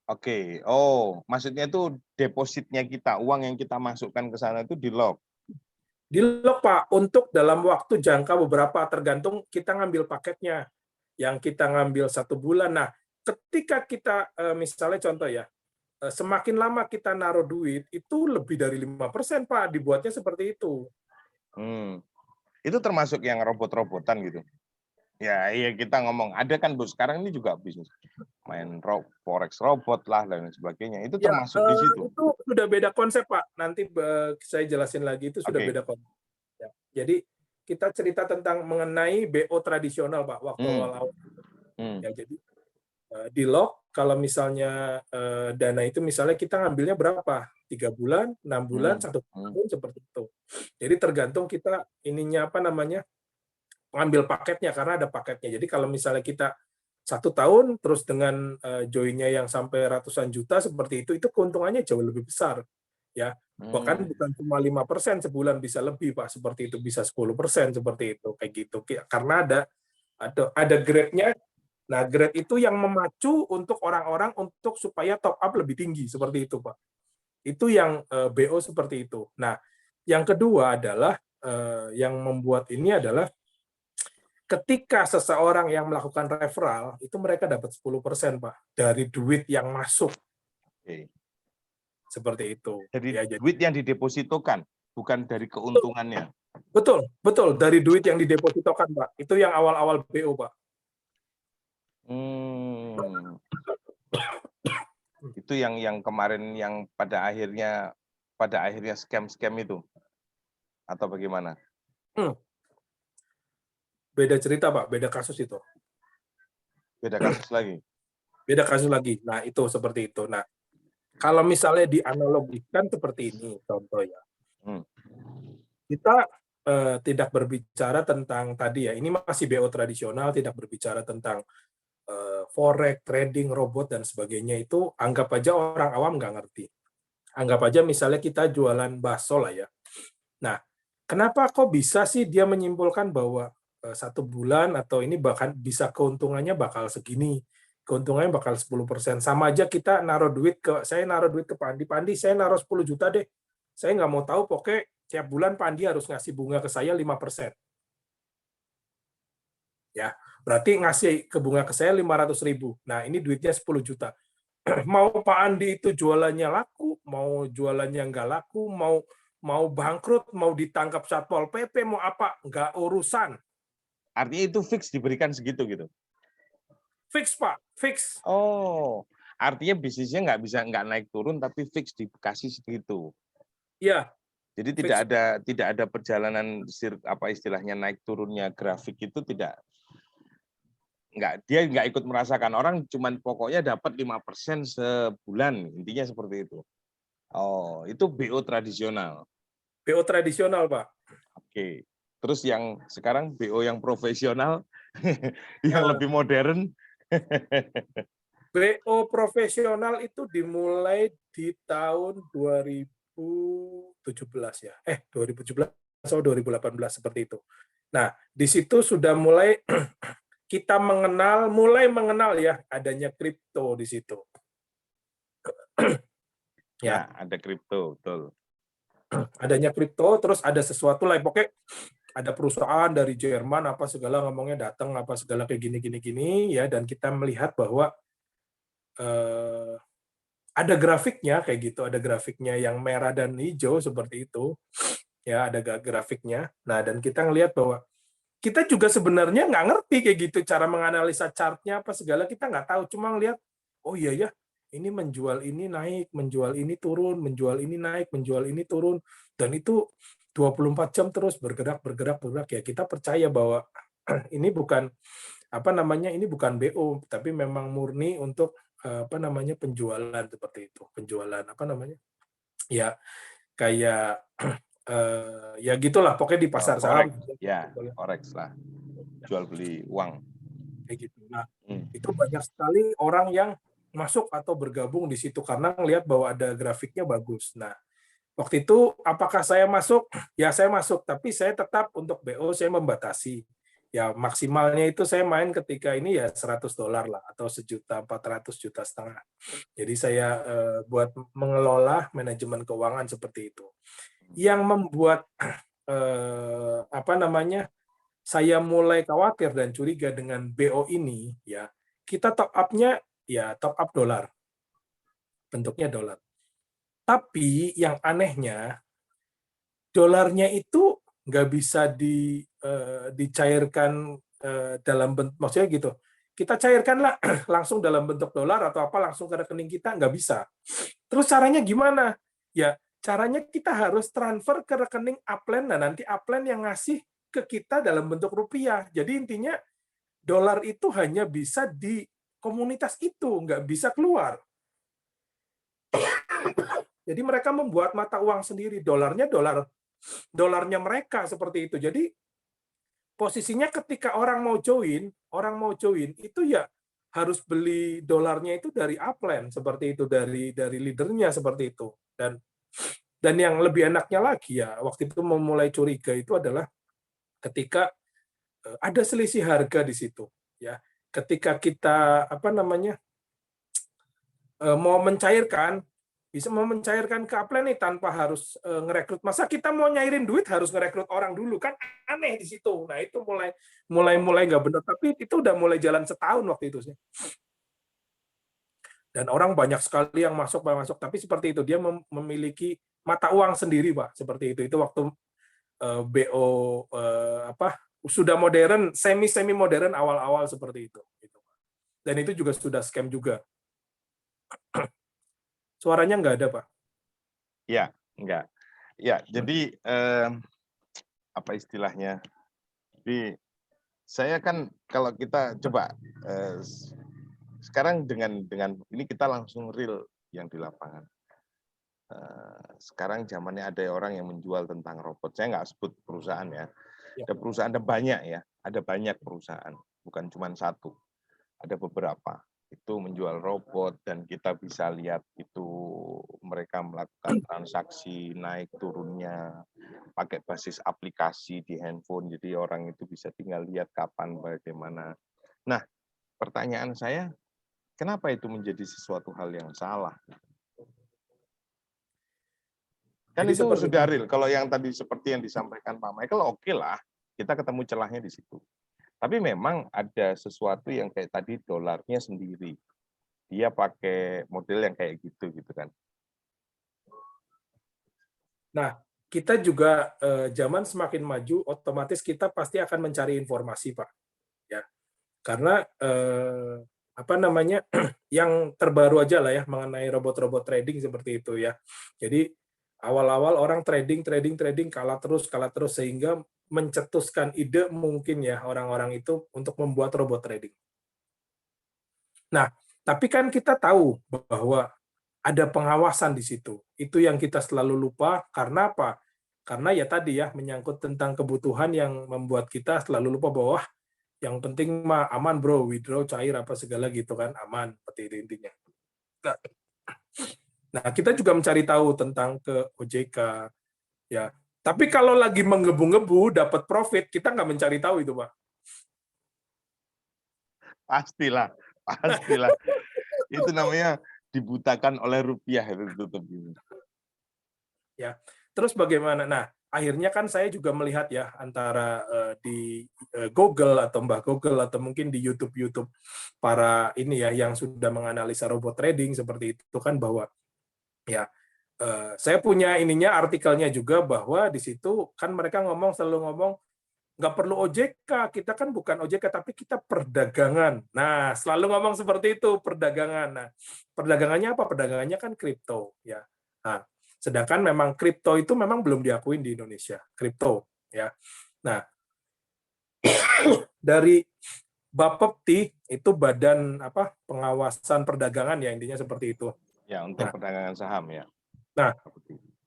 Oke, oh maksudnya itu depositnya kita, uang yang kita masukkan ke sana itu di-lock? Di-lock, Pak, untuk dalam waktu jangka beberapa, tergantung kita ngambil paketnya. Yang kita ngambil 1 bulan. Nah, ketika kita misalnya contoh ya, semakin lama kita naruh duit, itu lebih dari 5%, Pak, dibuatnya seperti itu. Itu termasuk yang robot-robotan gitu? Ya, iya kita ngomong, ada kan Bu, sekarang ini juga bisnis. Main forex robot lah, dan sebagainya. Itu Ya, termasuk di situ? itu sudah beda konsep, Pak. Nanti saya jelasin lagi, itu sudah beda konsep. Ya. Jadi, kita cerita tentang mengenai BO tradisional, Pak, waktu awal-awal. Ya, jadi di-lock, kalau misalnya dana itu misalnya kita ngambilnya berapa? 3 bulan, 6 bulan, 1 tahun, seperti itu. Jadi tergantung kita ngambil paketnya, karena ada paketnya. Jadi kalau misalnya kita 1 tahun, terus dengan join-nya yang sampai ratusan juta seperti itu keuntungannya jauh lebih besar. Ya, bahkan bukan cuma 5% sebulan, bisa lebih, Pak, seperti itu, bisa 10% seperti itu, kayak gitu. Karena ada grade-nya. Nah, grade itu yang memacu untuk orang-orang untuk supaya top up lebih tinggi, seperti itu, Pak. Itu yang BO seperti itu. Nah, yang kedua adalah yang membuat ini adalah ketika seseorang yang melakukan referral, itu mereka dapat 10%, Pak, dari duit yang masuk. Seperti itu. Dari ya, duit yang didepositokan, bukan dari keuntungannya. Betul, dari duit yang didepositokan, Pak. Itu yang awal-awal BO, Pak. Itu yang kemarin yang pada akhirnya scam itu, atau bagaimana? Beda cerita, Pak, beda kasus itu. Beda kasus lagi? Beda kasus lagi. Nah, itu seperti itu. Nah, kalau misalnya dianalogikan seperti ini, contoh ya. Kita tidak berbicara tentang tadi ya, ini masih BO tradisional, tidak berbicara tentang forex, trading, robot, dan sebagainya. Itu anggap aja orang awam nggak ngerti. Anggap aja misalnya kita jualan bakso lah ya. Nah, kenapa kok bisa sih dia menyimpulkan bahwa 1 bulan atau ini bahkan bisa keuntungannya bakal segini, keuntungannya bakal 10%. Sama aja kita saya naruh duit ke Pandi, saya naruh 10 juta deh. Saya nggak mau tahu, pokoknya tiap bulan Pandi harus ngasih bunga ke saya 5%. Ya, berarti ngasih ke bunga ke saya 500.000. Nah, ini duitnya 10 juta. Mau Pak Andi itu jualannya laku, mau jualannya nggak laku, mau bangkrut, mau ditangkap Satpol PP, mau apa, nggak urusan. Artinya itu fix diberikan segitu gitu? Fix, Pak, fix. Oh, artinya bisnisnya nggak naik turun, tapi fix dikasih segitu? Iya. Jadi tidak ada perjalanan istilahnya naik turunnya grafik itu dia nggak ikut merasakan, orang cuman pokoknya dapat 5% sebulan, intinya seperti itu. Oh, itu BO tradisional. BO tradisional, Pak. Oke. Terus yang sekarang BO yang profesional, yang lebih modern. BO profesional itu dimulai di tahun 2017 ya. 2017 atau 2018 seperti itu. Nah, di situ sudah mulai kita mulai mengenal ya adanya kripto di situ. Ya, ada kripto, betul. Adanya kripto, terus ada sesuatu lah, pokoknya ada perusahaan dari Jerman apa segala ngomongnya datang apa segala kayak gini ya, dan kita melihat bahwa ada grafiknya kayak gitu, ada grafiknya yang merah dan hijau seperti itu ya, ada grafiknya. Nah, dan kita ngelihat bahwa kita juga sebenarnya nggak ngerti kayak gitu cara menganalisa chartnya apa segala, kita nggak tahu, cuma ngelihat oh iya ya, ini menjual ini naik, menjual ini turun, menjual ini naik, menjual ini turun, dan itu 24 jam terus bergerak ya. Kita percaya bahwa ini bukan ini bukan BO, tapi memang murni untuk penjualan seperti itu, penjualan ya kayak ya gitulah pokoknya di pasar saham ya, forex lah, jual beli uang kayak gitu. Nah, itu banyak sekali orang yang masuk atau bergabung di situ karena ngelihat bahwa ada grafiknya bagus. Nah, waktu itu apakah saya masuk? Ya saya masuk, tapi saya tetap untuk BO saya membatasi. Ya maksimalnya itu saya main ketika ini ya $100 lah atau 1.400.000 Jadi saya buat mengelola manajemen keuangan seperti itu. Yang membuat saya mulai khawatir dan curiga dengan BO ini ya, kita top up-nya ya top up dolar. Bentuknya dolar. Tapi yang anehnya dolarnya itu nggak bisa dicairkan dalam bentuk, maksudnya gitu. Kita cairkanlah langsung dalam bentuk dolar atau apa langsung ke rekening kita, nggak bisa. Terus caranya gimana? Ya, caranya kita harus transfer ke rekening Upland, nah nanti Upland yang ngasih ke kita dalam bentuk rupiah. Jadi intinya dolar itu hanya bisa di komunitas itu, nggak bisa keluar. Jadi mereka membuat mata uang sendiri, dolarnya mereka seperti itu. Jadi posisinya ketika orang mau join itu ya harus beli dolarnya itu dari Upland seperti itu, dari leadernya seperti itu. Dan yang lebih enaknya lagi ya, waktu itu memulai curiga itu adalah ketika ada selisih harga di situ ya. Ketika kita mau mencairkan ke Upland nih tanpa harus ngerekrut. Masa kita mau nyairin duit harus ngerekrut orang dulu, kan aneh di situ. Nah, itu mulai nggak benar, tapi itu udah mulai jalan setahun waktu itu sih. Dan orang banyak sekali yang masuk, tapi seperti itu dia memiliki mata uang sendiri, Pak, seperti itu. Itu waktu BO sudah modern, semi modern awal-awal seperti itu. Dan itu juga sudah scam juga. Suaranya nggak ada, Pak. Ya, enggak. Ya, jadi apa istilahnya? Jadi saya kan kalau kita coba sekarang dengan ini kita langsung real yang di lapangan. Sekarang zamannya ada orang yang menjual tentang robot. Saya nggak sebut perusahaan ya. Ada perusahaan, ada banyak ya. Ada banyak perusahaan, bukan cuma satu. Ada beberapa itu menjual robot dan kita bisa lihat itu mereka melakukan transaksi naik turunnya pakai basis aplikasi di handphone, jadi orang itu bisa tinggal lihat kapan bagaimana. Nah, pertanyaan saya, kenapa itu menjadi sesuatu hal yang salah? Kan jadi itu sudah real. Kalau yang tadi seperti yang disampaikan Pak Michael, oke lah, kita ketemu celahnya di situ. Tapi memang ada sesuatu yang kayak tadi dolarnya sendiri. Dia pakai model yang kayak gitu kan. Nah, kita juga zaman semakin maju, otomatis kita pasti akan mencari informasi, Pak. Ya. Karena yang terbaru aja lah ya mengenai robot-robot trading seperti itu ya. Jadi awal-awal orang trading kalah terus sehingga mencetuskan ide mungkin ya orang-orang itu untuk membuat robot trading. Nah, tapi kan kita tahu bahwa ada pengawasan di situ. Itu yang kita selalu lupa karena apa? Karena ya tadi ya, menyangkut tentang kebutuhan yang membuat kita selalu lupa bahwa "Wah, yang penting mah aman bro, withdraw cair apa segala gitu kan, aman," seperti itu intinya. Nah, kita juga mencari tahu tentang ke OJK, ya. Tapi kalau lagi menggebu-gebu dapat profit, kita nggak mencari tahu itu, Pak. Pastilah, pastilah. Itu namanya dibutakan oleh rupiah itu tutup ini. Ya. Terus bagaimana? Nah, akhirnya kan saya juga melihat ya antara di Google atau Mbah Google atau mungkin di YouTube para ini ya yang sudah menganalisa robot trading seperti itu kan bahwa ya saya punya ininya artikelnya juga bahwa di situ kan mereka selalu ngomong nggak perlu OJK, kita kan bukan OJK tapi kita perdagangan. Nah, selalu ngomong seperti itu, perdagangan. Nah, perdagangannya apa? Perdagangannya kan kripto ya. Nah, sedangkan memang kripto itu memang belum diakuin di Indonesia, kripto ya. Nah, dari Bapepti itu badan apa pengawasan perdagangan ya intinya seperti itu. Ya, untuk Nah, perdagangan saham ya. Nah,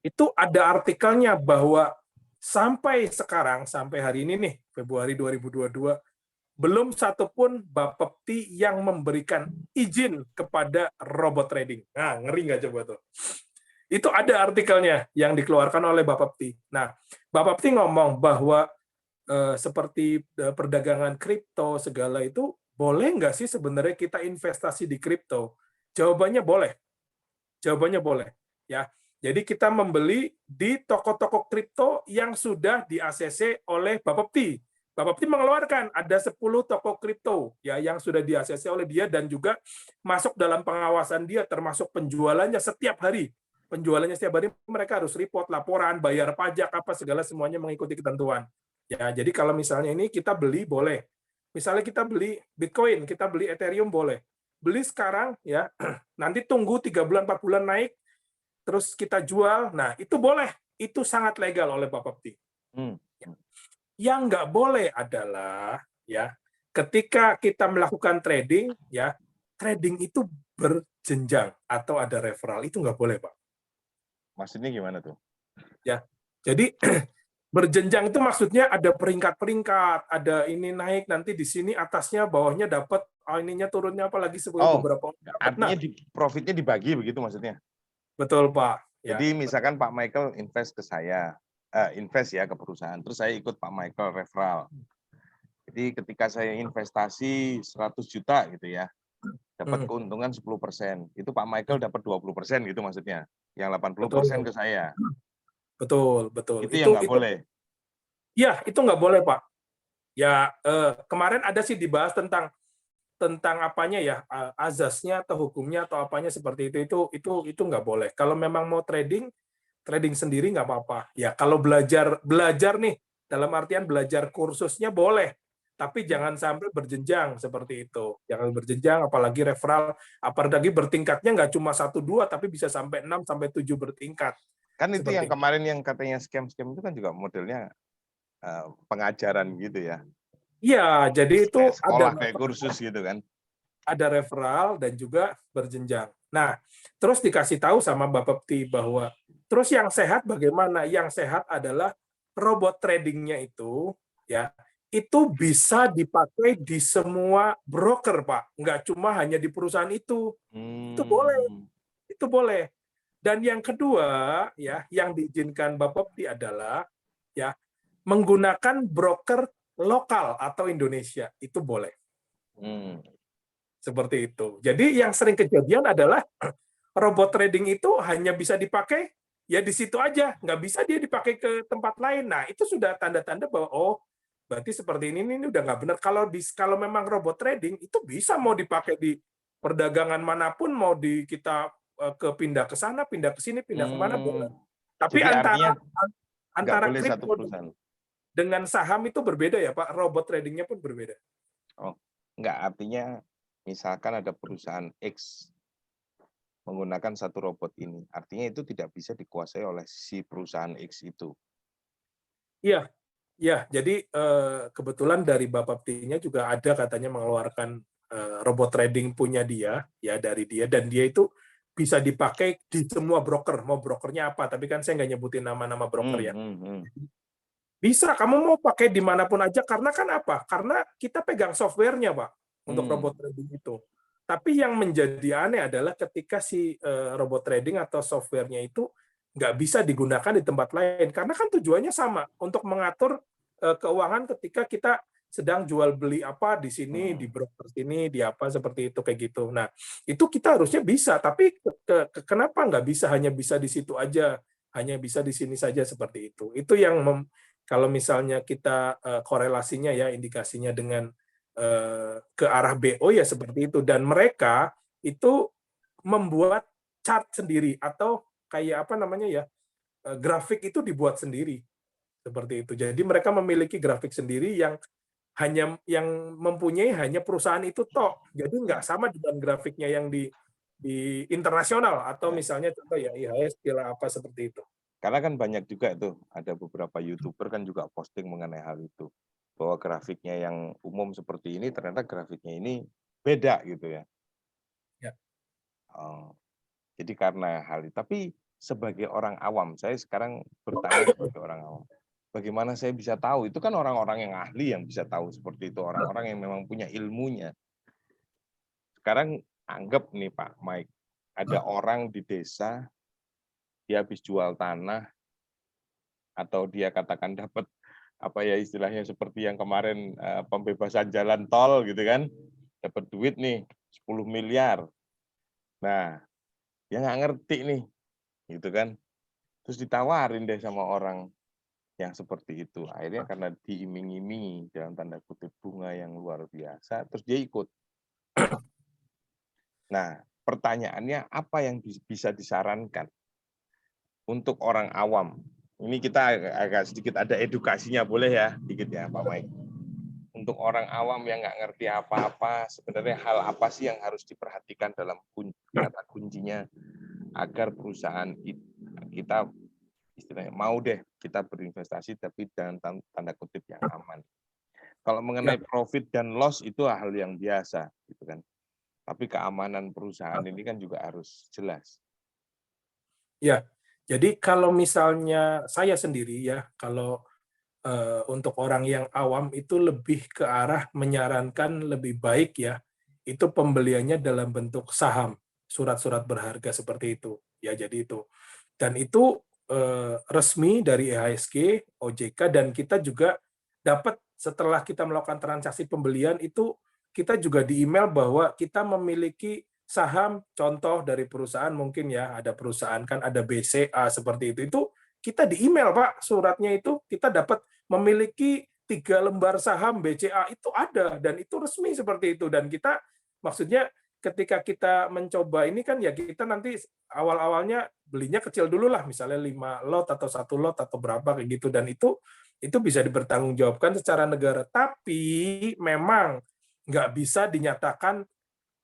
itu ada artikelnya bahwa sampai sekarang, sampai hari ini nih, Februari 2022, belum satupun Bapepti yang memberikan izin kepada robot trading. Nah, ngeri nggak coba tuh? Itu ada artikelnya yang dikeluarkan oleh Bapepti. Nah, Bapepti ngomong bahwa seperti perdagangan kripto segala itu, boleh nggak sih sebenarnya kita investasi di kripto? Jawabannya boleh. Jawabannya boleh. Ya, jadi kita membeli di toko-toko kripto yang sudah di-ACC oleh Bapepti. Bapepti mengeluarkan ada 10 toko kripto ya yang sudah di-ACC oleh dia dan juga masuk dalam pengawasan dia termasuk penjualannya setiap hari. Penjualannya setiap hari mereka harus report, laporan, bayar pajak apa segala semuanya mengikuti ketentuan. Ya, jadi kalau misalnya ini kita beli boleh. Misalnya kita beli Bitcoin, kita beli Ethereum boleh. Beli sekarang ya, nanti tunggu 3 bulan 4 bulan naik terus kita jual. Nah, itu boleh. Itu sangat legal oleh Bapepti. Yang nggak boleh adalah ya, ketika kita melakukan trading ya, trading itu berjenjang atau ada referral itu nggak boleh, Pak. Maksudnya gimana tuh? Ya. Jadi berjenjang itu maksudnya ada peringkat-peringkat, ada ini naik nanti di sini atasnya bawahnya dapat ininya turunnya apalagi beberapa orang dapat. Artinya profitnya dibagi begitu maksudnya? Betul, Pak. Ya. Jadi misalkan Pak Michael invest ke saya, invest ya ke perusahaan, terus saya ikut Pak Michael referral. Jadi ketika saya investasi 100 juta gitu ya, dapat keuntungan 10%. Itu Pak Michael dapat 20% gitu maksudnya. Yang 80% ke saya. Betul. Itu yang nggak boleh. Ya, itu nggak boleh, Pak. Ya, kemarin ada sih dibahas tentang apanya ya, azasnya atau hukumnya atau apanya seperti itu nggak boleh. Kalau memang mau trading sendiri nggak apa-apa. Ya, kalau belajar nih, dalam artian belajar kursusnya boleh, tapi jangan sampai berjenjang seperti itu. Jangan berjenjang, apalagi referral, apalagi bertingkatnya nggak cuma 1-2, tapi bisa sampai 6 sampai 7 bertingkat. Kan itu yang kemarin yang katanya scam-scam itu kan juga modelnya pengajaran gitu ya. Iya, jadi itu sekolah kayak kursus gitu kan. Ada referral dan juga berjenjang. Nah, terus dikasih tahu sama Bapepti bahwa terus yang sehat bagaimana? Yang sehat adalah robot tradingnya itu ya itu bisa dipakai di semua broker, Pak. Nggak cuma hanya di perusahaan itu. Itu boleh. Itu boleh. Dan yang kedua ya yang diizinkan Bapepti adalah ya menggunakan broker lokal atau Indonesia. Itu boleh. Seperti itu. Jadi yang sering kejadian adalah robot trading itu hanya bisa dipakai ya di situ aja, nggak bisa dia dipakai ke tempat lain. Nah, itu sudah tanda-tanda bahwa berarti seperti ini udah nggak benar. Kalau memang robot trading itu bisa mau dipakai di perdagangan manapun, mau kita pindah ke sana, pindah ke sini, pindah kemana boleh. Tapi antara kripto dengan saham itu berbeda ya, Pak. Robot tradingnya pun berbeda. Oh, enggak, artinya misalkan ada perusahaan X menggunakan satu robot ini, artinya itu tidak bisa dikuasai oleh si perusahaan X itu. Iya, jadi kebetulan dari Bapepti-nya juga ada katanya mengeluarkan robot trading punya dia, ya dari dia, dan dia itu bisa dipakai di semua broker. Mau brokernya apa? Tapi kan saya nggak nyebutin nama-nama broker ya. Bisa, kamu mau pakai dimanapun aja, karena kan apa? Karena kita pegang softwarenya, Pak, untuk robot trading itu. Tapi yang menjadi aneh adalah ketika si robot trading atau softwarenya itu nggak bisa digunakan di tempat lain. Karena kan tujuannya sama, untuk mengatur keuangan ketika kita sedang jual beli apa di sini, di broker sini, di apa seperti itu, kayak gitu. Nah, itu kita harusnya bisa, tapi kenapa nggak bisa, hanya bisa di situ aja, hanya bisa di sini saja seperti itu. Itu yang kalau misalnya kita korelasinya ya, indikasinya dengan ke arah BO ya seperti itu. Dan mereka itu membuat chart sendiri atau kayak apa namanya ya, grafik itu dibuat sendiri seperti itu. Jadi mereka memiliki grafik sendiri yang mempunyai hanya perusahaan itu toh. Jadi nggak sama dengan grafiknya yang di internasional atau misalnya contoh ya IHSG apa seperti itu. Karena kan banyak juga tuh, ada beberapa YouTuber kan juga posting mengenai hal itu. Bahwa grafiknya yang umum seperti ini, ternyata grafiknya ini beda gitu ya. Ya. Jadi karena hal itu. Tapi sebagai orang awam, saya sekarang bertanya sebagai orang awam. Bagaimana saya bisa tahu? Itu kan orang-orang yang ahli yang bisa tahu seperti itu. Orang-orang yang memang punya ilmunya. Sekarang anggap nih Pak Mike, ada orang di desa, dia habis jual tanah, atau dia katakan dapat apa ya istilahnya seperti yang kemarin pembebasan jalan tol gitu kan, dapat duit nih 10 miliar. Nah, dia nggak ngerti nih, gitu kan. Terus ditawarin deh sama orang yang seperti itu. Akhirnya karena diiming-imingi dalam tanda kutip bunga yang luar biasa, terus dia ikut. Nah, pertanyaannya apa yang bisa disarankan untuk orang awam? Ini kita agak sedikit ada edukasinya, boleh ya, dikit ya Pak Mike. Untuk orang awam yang nggak ngerti apa-apa, sebenarnya hal apa sih yang harus diperhatikan dalam kata kuncinya agar perusahaan kita istilahnya mau deh kita berinvestasi tapi dengan tanda kutip yang aman. Kalau mengenai profit dan loss itu hal yang biasa, gitu kan. Tapi keamanan perusahaan ini kan juga harus jelas. Ya, jadi kalau misalnya saya sendiri ya, kalau untuk orang yang awam itu lebih ke arah menyarankan lebih baik ya, itu pembeliannya dalam bentuk saham, surat-surat berharga seperti itu. Ya, jadi itu. Dan itu resmi dari IHSG, OJK, dan kita juga dapat setelah kita melakukan transaksi pembelian itu kita juga di email bahwa kita memiliki saham, contoh dari perusahaan mungkin ya, ada perusahaan kan ada BCA seperti itu kita di email Pak, suratnya itu kita dapat memiliki 3 lembar saham BCA itu ada dan itu resmi seperti itu. Dan kita maksudnya ketika kita mencoba ini kan ya kita nanti awal-awalnya belinya kecil dulu lah, misalnya 5 lot atau 1 lot atau berapa kayak gitu, dan itu bisa dipertanggungjawabkan secara negara. Tapi memang nggak bisa dinyatakan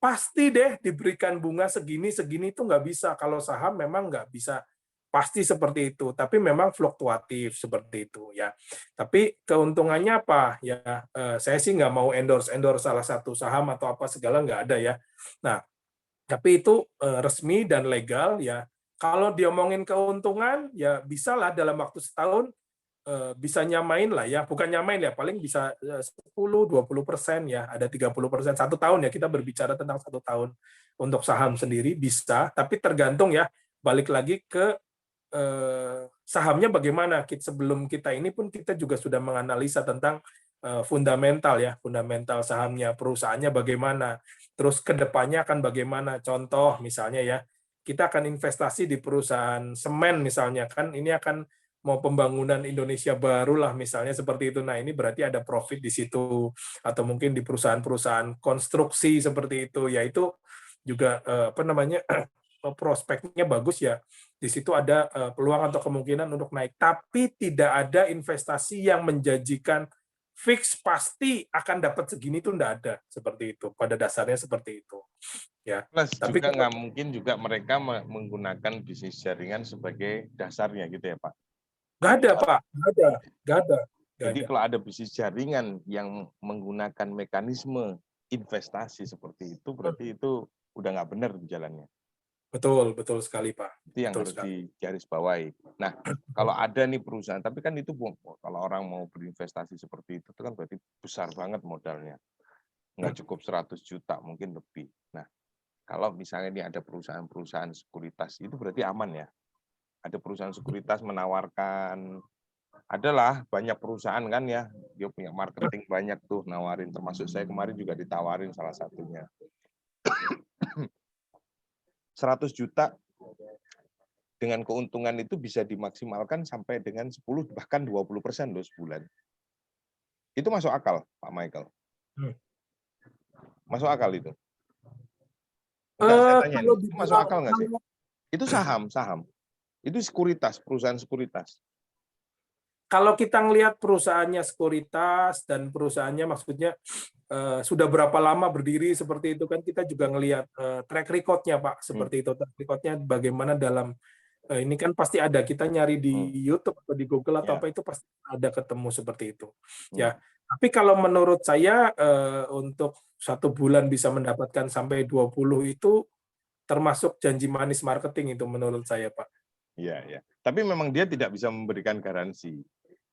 pasti deh diberikan bunga segini itu nggak bisa. Kalau saham memang nggak bisa pasti seperti itu, tapi memang fluktuatif seperti itu ya. Tapi keuntungannya apa ya? Saya sih nggak mau endorse salah satu saham atau apa segala, nggak ada ya. Nah, tapi itu resmi dan legal ya. Kalau diomongin keuntungan ya bisalah dalam waktu setahun bisa nyamain lah ya, bukan nyamain ya, paling bisa 10-20% ya, ada 30% 1 tahun ya, kita berbicara tentang 1 tahun untuk saham sendiri bisa, tapi tergantung ya, balik lagi ke sahamnya bagaimana. Sebelum kita ini pun kita juga sudah menganalisa tentang fundamental ya, fundamental sahamnya, perusahaannya bagaimana, terus kedepannya akan bagaimana. Contoh misalnya ya, kita akan investasi di perusahaan semen misalnya, kan ini akan mau pembangunan Indonesia baru lah misalnya seperti itu. Nah, ini berarti ada profit di situ, atau mungkin di perusahaan-perusahaan konstruksi seperti itu, yaitu juga apa namanya prospeknya bagus ya. Di situ ada peluang atau kemungkinan untuk naik, tapi tidak ada investasi yang menjanjikan fix pasti akan dapat segini, itu enggak ada seperti itu. Pada dasarnya seperti itu. Ya. Plus Tapi juga nggak mungkin juga mereka menggunakan bisnis jaringan sebagai dasarnya gitu ya Pak. nggak ada Pak, nggak ada. Jadi kalau ada bisnis jaringan yang menggunakan mekanisme investasi seperti itu, berarti itu udah nggak benar jalannya. Betul, betul sekali, Pak. Itu yang Betul harus sekali. digarisbawahi. Nah, kalau ada nih perusahaan, tapi kan itu kalau orang mau berinvestasi seperti itu kan berarti besar banget modalnya. Nggak cukup 100 juta, mungkin lebih. Nah, kalau misalnya ini ada perusahaan-perusahaan sekuritas, itu berarti aman ya? Ada perusahaan sekuritas menawarkan, adalah banyak perusahaan kan ya, dia punya marketing banyak tuh nawarin, termasuk saya kemarin juga ditawarin salah satunya. 100 juta dengan keuntungan itu bisa dimaksimalkan sampai dengan 10 bahkan 20% loh sebulan. Itu masuk akal, Pak Michael? Hmm. Masuk akal itu? Enggak, saya tanya Kalau nih, itu masuk dibilang akal nggak sih? Itu saham. Itu sekuritas, perusahaan sekuritas. kalau kita ngelihat perusahaannya sekuritas dan perusahaannya maksudnya sudah berapa lama berdiri seperti itu kan kita juga ngelihat track record-nya Pak seperti itu, track record-nya bagaimana dalam ini kan pasti ada kita nyari di YouTube atau di Google atau Ya. apa itu pasti ada ketemu seperti itu Hmm. ya. Tapi kalau menurut saya untuk 1 bulan bisa mendapatkan sampai 20 itu termasuk janji manis marketing itu menurut saya Pak. Iya, ya. Tapi memang dia tidak bisa memberikan garansi.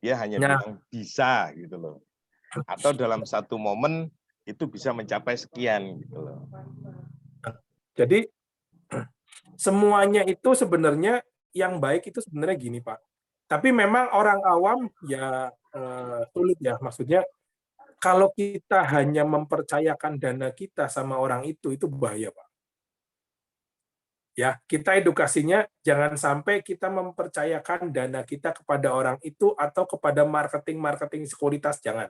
Dia hanya Nah, bilang bisa gitu loh. Atau dalam satu momen itu bisa mencapai sekian gitu loh. jadi semuanya itu sebenarnya yang baik itu sebenarnya gini Pak. Tapi memang orang awam ya sulit ya, maksudnya kalau kita hanya mempercayakan dana kita sama orang itu bahaya Pak. Ya, kita edukasinya jangan sampai kita mempercayakan dana kita kepada orang itu atau kepada marketing sekuritas, jangan.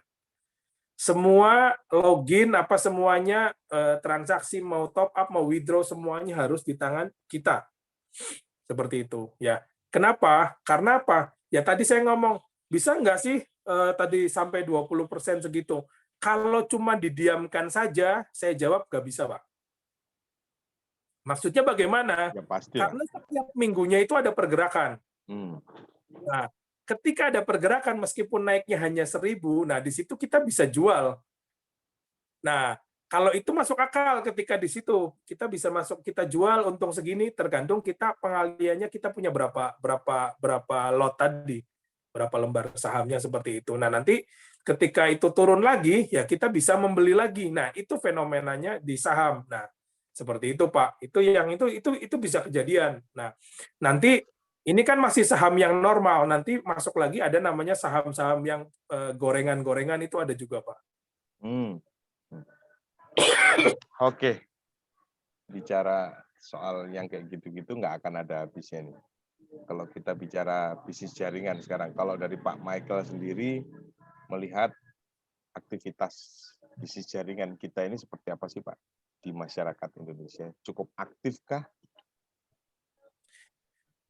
Semua login apa semuanya transaksi mau top up mau withdraw semuanya harus di tangan kita. Seperti itu ya. Kenapa? Karena apa? Ya tadi saya ngomong, bisa nggak sih tadi sampai 20% segitu? Kalau cuma didiamkan saja, saya jawab nggak bisa, Pak. Maksudnya bagaimana? Ya pastilah. Karena setiap minggunya itu ada pergerakan. Nah, ketika ada pergerakan meskipun naiknya hanya 1.000, nah di situ kita bisa jual. Nah, kalau itu masuk akal ketika di situ kita bisa masuk kita jual untung segini tergantung kita pengaliannya kita punya berapa lot tadi, berapa lembar sahamnya seperti itu. Nah, nanti ketika itu turun lagi ya kita bisa membeli lagi. Nah, itu fenomenanya di saham. Nah, seperti itu, Pak. Itu bisa kejadian. Nah, nanti ini kan masih saham yang normal, nanti masuk lagi ada namanya saham-saham yang gorengan-gorengan itu ada juga, Pak. Oke. Bicara soal yang kayak gitu-gitu nggak akan ada habisnya nih. Kalau kita bicara bisnis jaringan sekarang, kalau dari Pak Michael sendiri melihat aktivitas bisnis jaringan kita ini seperti apa sih Pak di masyarakat Indonesia? Cukup aktifkah?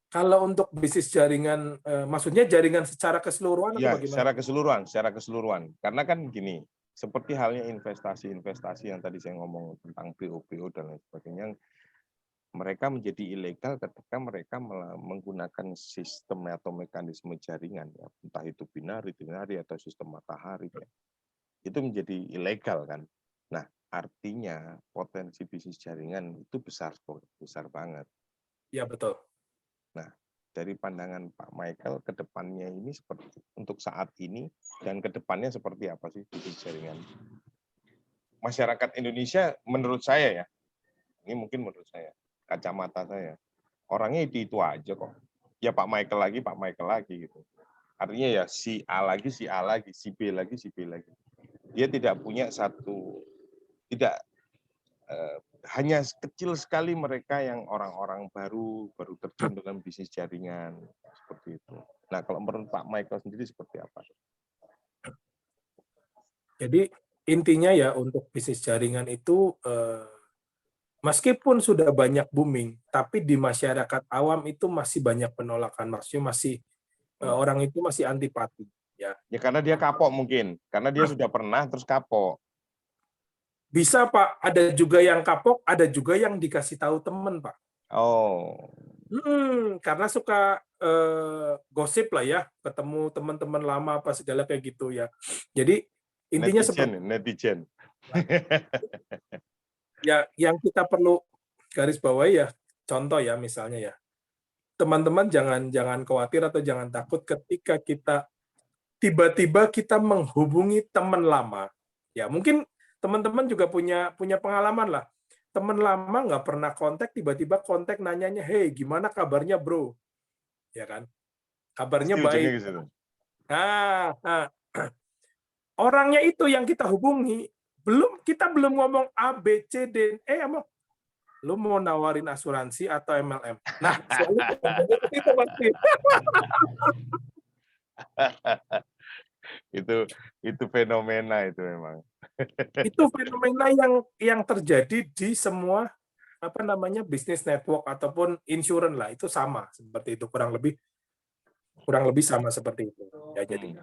Kalau untuk bisnis jaringan, maksudnya jaringan secara keseluruhan atau Ya, bagaimana? secara keseluruhan. Karena kan gini, seperti halnya investasi-investasi yang tadi saya ngomong tentang BO dan lain sebagainya, mereka menjadi ilegal ketika mereka menggunakan sistem atau mekanisme jaringan, ya, entah itu binari atau sistem matahari, ya. Itu menjadi ilegal kan. Nah, artinya potensi bisnis jaringan itu besar banget. Ya betul. Nah, dari pandangan Pak Michael ke depannya ini seperti untuk saat ini dan ke depannya seperti apa sih bisnis jaringan? Masyarakat Indonesia menurut saya ya, ini mungkin menurut saya, kacamata saya, orangnya itu aja kok. Ya Pak Michael lagi gitu. Artinya ya si A lagi, si B lagi, Dia tidak punya hanya kecil sekali mereka yang orang-orang baru terjun dalam bisnis jaringan seperti itu. Nah, kalau menurut Pak Michael sendiri seperti apa? Jadi intinya ya untuk bisnis jaringan itu meskipun sudah banyak booming, tapi di masyarakat awam itu masih banyak penolakan, maksudnya masih orang itu masih antipati. Ya. Ya karena dia kapok mungkin, karena dia sudah pernah terus kapok. Bisa Pak, ada juga yang kapok, ada juga yang dikasih tahu teman Pak. Oh. Karena suka gosip lah ya, ketemu teman-teman lama apa segala kayak gitu ya. Jadi intinya seperti netizen. ya yang kita perlu garis bawahi ya contoh ya misalnya ya, teman-teman jangan khawatir atau jangan takut ketika tiba-tiba kita menghubungi teman lama. Ya mungkin teman-teman juga punya pengalaman lah. Teman lama nggak pernah kontak, tiba-tiba kontak nanyanya, hey gimana kabarnya bro? Ya kan? Pasti Kabarnya ujungnya baik. ke situ. Nah, orangnya itu yang kita hubungi, kita belum ngomong A, B, C, D, E, lu mau nawarin asuransi atau MLM? Nah, selalu itu pasti. itu fenomena itu memang. Itu fenomena yang terjadi di semua bisnis network ataupun insurance lah, itu sama seperti itu, kurang lebih sama seperti itu. Ya jadi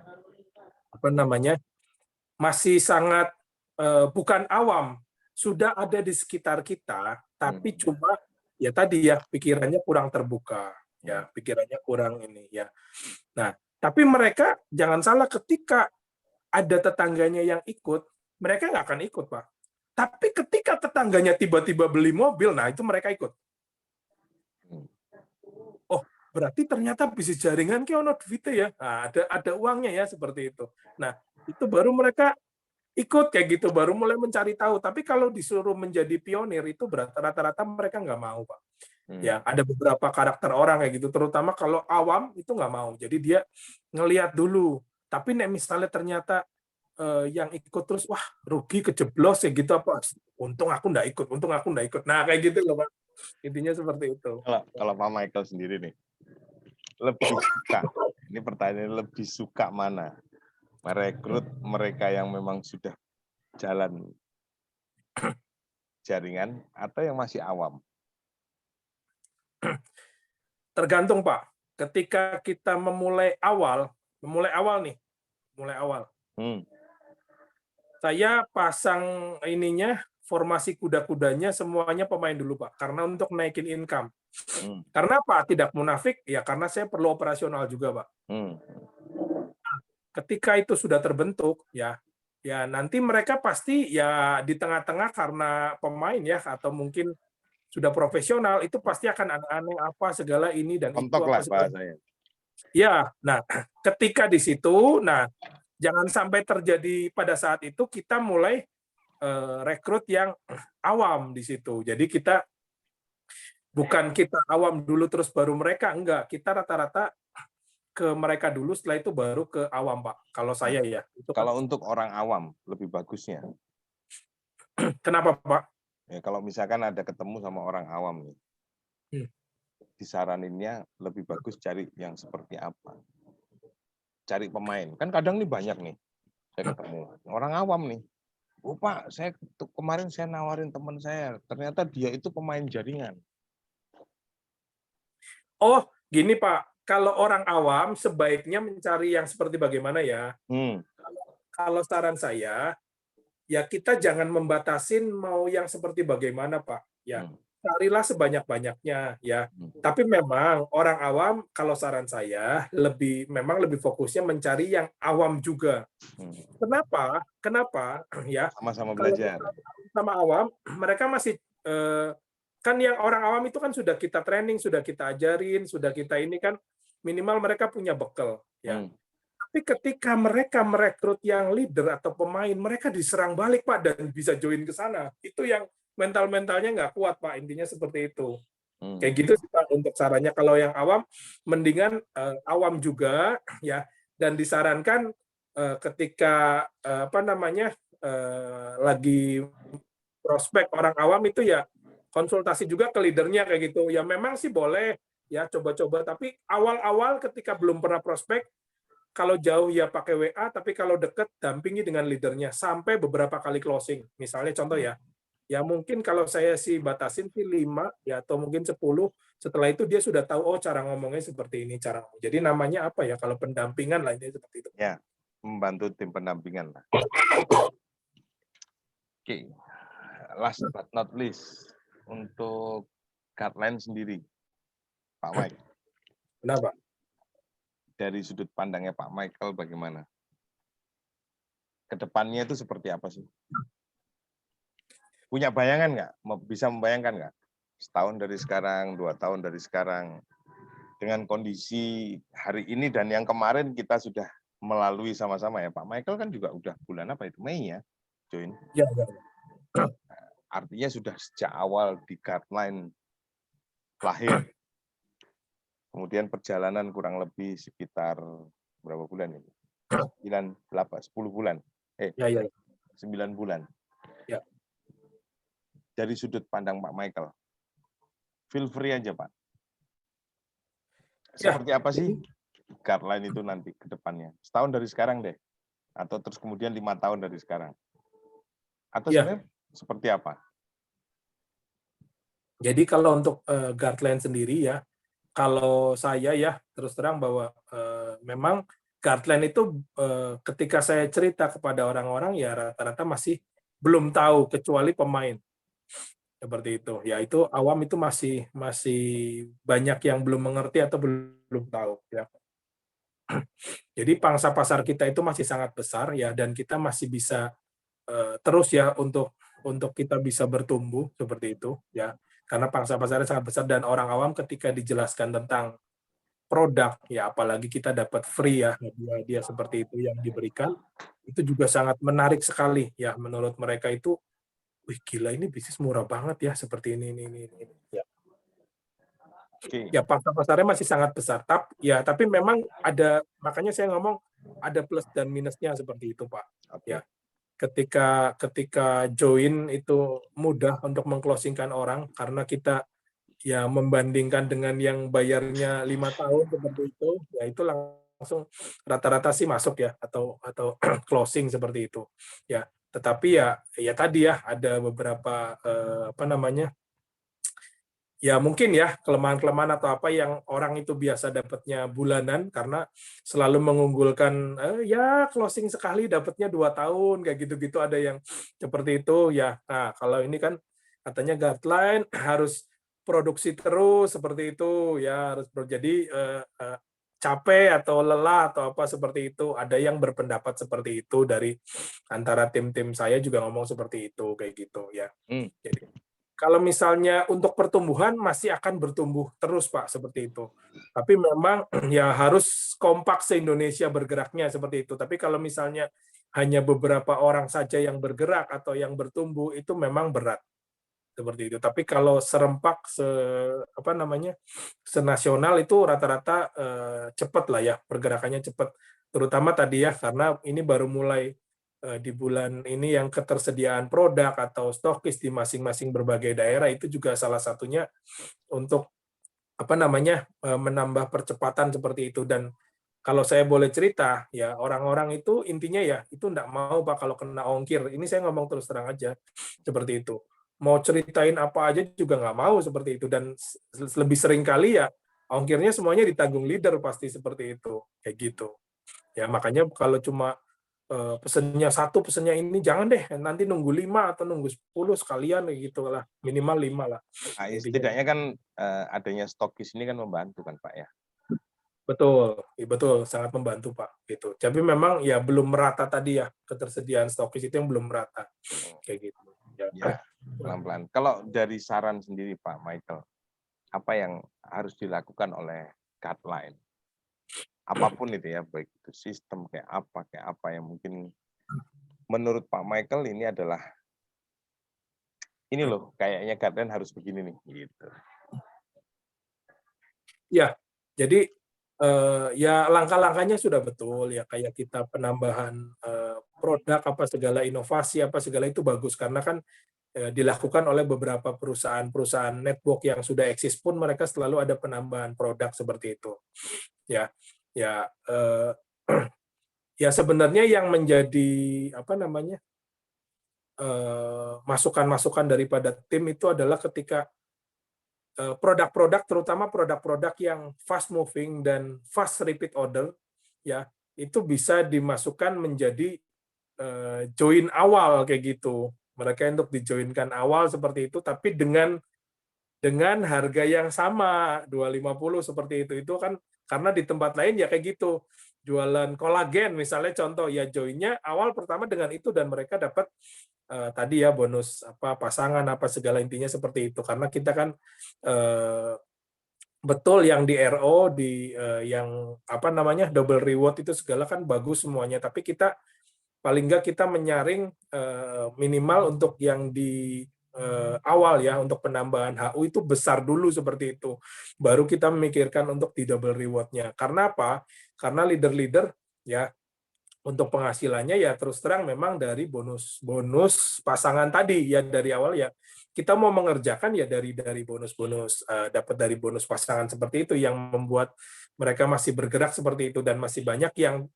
masih sangat bukan awam, sudah ada di sekitar kita, tapi cuma ya tadi ya pikirannya kurang terbuka, ya pikirannya kurang ini ya. Nah, tapi mereka jangan salah, ketika ada tetangganya yang ikut, mereka nggak akan ikut, Pak. Tapi ketika tetangganya tiba-tiba beli mobil, nah itu mereka ikut. Oh, berarti ternyata bisnis jaringan ki ono duite ya. Nah, ada uangnya ya seperti itu. Nah, itu baru mereka ikut kayak gitu, baru mulai mencari tahu. Tapi kalau disuruh menjadi pionir itu rata-rata mereka nggak mau, Pak. Ya, ada beberapa karakter orang kayak gitu, terutama kalau awam itu nggak mau. Jadi dia ngelihat dulu. Tapi misalnya ternyata yang ikut terus, wah rugi kejeblos ya gitu apa? Untung aku nggak ikut, untung aku nggak ikut. Nah kayak gitu loh Pak. Intinya seperti itu. Kalau Pak Michael sendiri nih, lebih suka, ini pertanyaan, lebih suka mana? Merekrut mereka yang memang sudah jalan jaringan atau yang masih awam? Tergantung Pak. Ketika kita memulai awal nih, mulai awal. Saya pasang formasi kuda-kudanya semuanya pemain dulu Pak, karena untuk naikin income. Karena Pak tidak munafik, ya karena saya perlu operasional juga Pak. Ketika itu sudah terbentuk, ya nanti mereka pasti ya di tengah-tengah karena pemain ya, atau mungkin sudah profesional, itu pasti akan aneh-aneh apa segala ini dan itu apa segala. Ya, nah ketika di situ, nah jangan sampai terjadi pada saat itu kita mulai rekrut yang awam di situ. Jadi kita bukan kita awam dulu terus baru mereka, enggak. Kita rata-rata ke mereka dulu, setelah itu baru ke awam, Pak. Kalau saya ya. Kalau untuk orang awam, lebih bagusnya. Kenapa, Pak? Ya, kalau misalkan ada ketemu sama orang awam nih, disaraninnya lebih bagus cari yang seperti apa? Cari pemain. Kan kadang nih banyak nih, saya ketemu orang awam nih. Oh Pak, kemarin saya nawarin teman saya, ternyata dia itu pemain jaringan. Oh, gini Pak, kalau orang awam sebaiknya mencari yang seperti bagaimana ya? Kalau saran saya, ya kita jangan membatasin mau yang seperti bagaimana Pak. Ya, carilah sebanyak-banyaknya ya. Tapi memang orang awam, kalau saran saya memang lebih fokusnya mencari yang awam juga. Kenapa? Ya. Sama-sama belajar. Sama awam, mereka masih kan yang orang awam itu kan sudah kita training, sudah kita ajarin, sudah kita ini kan minimal mereka punya bekal ya. Tapi ketika mereka merekrut yang leader atau pemain, mereka diserang balik Pak dan bisa join ke sana. Itu yang mental-mentalnya nggak kuat Pak, intinya seperti itu. Kayak gitu sih Pak untuk sarannya. Kalau yang awam, mendingan awam juga ya, dan disarankan ketika lagi prospek orang awam itu ya konsultasi juga ke leadernya kayak gitu. Ya memang sih boleh ya coba-coba, tapi awal-awal ketika belum pernah prospek, kalau jauh ya pakai WA, tapi kalau deket dampingi dengan leadernya sampai beberapa kali closing. Misalnya contoh ya mungkin kalau saya sih batasin sih 5 ya atau mungkin 10. Setelah itu dia sudah tahu oh cara ngomongnya seperti ini cara. Jadi namanya apa ya kalau pendampingan lah ini seperti itu. Ya, membantu tim pendampingan lah. Oke. Last but not least, untuk guideline sendiri, Pak Mike. Kenapa? Dari sudut pandangnya Pak Michael bagaimana? Kedepannya itu seperti apa sih? Punya bayangan nggak? Bisa membayangkan nggak? setahun dari sekarang, 2 tahun dari sekarang, dengan kondisi hari ini dan yang kemarin kita sudah melalui sama-sama ya, Pak Michael kan juga udah bulan apa itu, Mei ya, join. Ya, ya. Artinya sudah sejak awal di guideline lahir. Kemudian perjalanan kurang lebih sekitar berapa bulan ini? 9, 8, 10 bulan. Ya, ya. 9 bulan. Ya. Dari sudut pandang Pak Michael, feel free aja Pak. Seperti apa sih guideline itu nanti ke depannya? Setahun dari sekarang deh. Atau terus kemudian 5 tahun dari sekarang. Atau sebenarnya seperti apa? Jadi kalau untuk guideline sendiri ya, kalau saya ya terus terang bahwa memang guideline itu ketika saya cerita kepada orang-orang ya rata-rata masih belum tahu kecuali pemain. Seperti itu. Ya itu awam itu masih banyak yang belum mengerti atau belum tahu ya. Jadi pangsa pasar kita itu masih sangat besar ya dan kita masih bisa terus ya untuk kita bisa bertumbuh seperti itu ya. Karena pangsa pasarnya sangat besar dan orang awam ketika dijelaskan tentang produk ya apalagi kita dapat free ya hadiah seperti itu yang diberikan itu juga sangat menarik sekali ya menurut mereka itu wih gila ini bisnis murah banget ya seperti ini ya. Ya pangsa pasarnya masih sangat besar tapi memang ada makanya saya ngomong ada plus dan minusnya seperti itu Pak ya ketika join itu mudah untuk mengclosingkan orang karena kita ya membandingkan dengan yang bayarnya 5 tahun seperti itu, ya itu langsung rata-rata sih masuk ya atau closing seperti itu. Ya, tetapi ya tadi ya ada beberapa apa namanya? Ya mungkin ya kelemahan-kelemahan atau apa yang orang itu biasa dapatnya bulanan karena selalu mengunggulkan ya closing sekali dapatnya 2 tahun kayak gitu-gitu ada yang seperti itu ya. Nah, kalau ini kan katanya guideline harus produksi terus seperti itu ya harus jadi capek atau lelah atau apa seperti itu ada yang berpendapat seperti itu dari antara tim-tim saya juga ngomong seperti itu kayak gitu ya. Jadi kalau misalnya untuk pertumbuhan masih akan bertumbuh terus Pak seperti itu. Tapi memang ya harus kompak se-Indonesia bergeraknya seperti itu. Tapi kalau misalnya hanya beberapa orang saja yang bergerak atau yang bertumbuh itu memang berat seperti itu. Tapi kalau serempak senasional itu rata-rata cepat lah ya pergerakannya cepat. Terutama tadi ya karena ini baru mulai di bulan ini yang ketersediaan produk atau stokis di masing-masing berbagai daerah itu juga salah satunya untuk menambah percepatan seperti itu dan kalau saya boleh cerita ya orang-orang itu intinya ya itu enggak mau Pak kalau kena ongkir ini saya ngomong terus terang aja seperti itu mau ceritain apa aja juga nggak mau seperti itu dan lebih sering kali ya ongkirnya semuanya ditanggung leader pasti seperti itu kayak gitu ya makanya kalau cuma pesennya satu, pesennya ini jangan deh, nanti nunggu 5 atau nunggu 10 sekalian gitu lah, minimal 5 lah. Nah, Intinya. setidaknya kan adanya stokis ini kan membantu kan Pak ya. Betul, betul, sangat membantu Pak. Gitu. Tapi memang ya belum merata tadi ya ketersediaan stokis itu yang belum merata, kayak gitu. Ya, pelan-pelan. Kalau dari saran sendiri Pak Michael, apa yang harus dilakukan oleh guideline? Apapun itu ya, baik itu sistem kayak apa yang mungkin menurut Pak Michael ini adalah ini loh, kayaknya guideline harus begini nih, gitu. Ya, jadi ya langkah-langkahnya sudah betul ya kayak kita penambahan produk apa segala inovasi apa segala itu bagus karena kan dilakukan oleh beberapa perusahaan-perusahaan network yang sudah eksis pun mereka selalu ada penambahan produk seperti itu ya ya ya sebenarnya yang menjadi masukan-masukan daripada tim itu adalah ketika produk-produk terutama produk-produk yang fast moving dan fast repeat order ya itu bisa dimasukkan menjadi join awal kayak gitu mereka untuk dijoinkan awal seperti itu tapi dengan harga yang sama 250 seperti itu kan karena di tempat lain ya kayak gitu jualan kolagen misalnya, contoh ya, joinnya awal pertama dengan itu dan mereka dapat tadi ya bonus apa pasangan apa segala, intinya seperti itu. Karena kita kan betul yang di RO di yang apa namanya double reward itu segala kan bagus semuanya, tapi kita paling nggak kita menyaring minimal untuk yang di awal ya, untuk penambahan HU itu besar dulu seperti itu. Baru kita memikirkan untuk di double reward-nya. Karena apa? Karena leader-leader ya untuk penghasilannya ya terus terang memang dari bonus pasangan tadi ya, dari awal ya kita mau mengerjakan ya dari bonus-bonus dapat dari bonus pasangan seperti itu yang membuat mereka masih bergerak seperti itu, dan masih banyak yang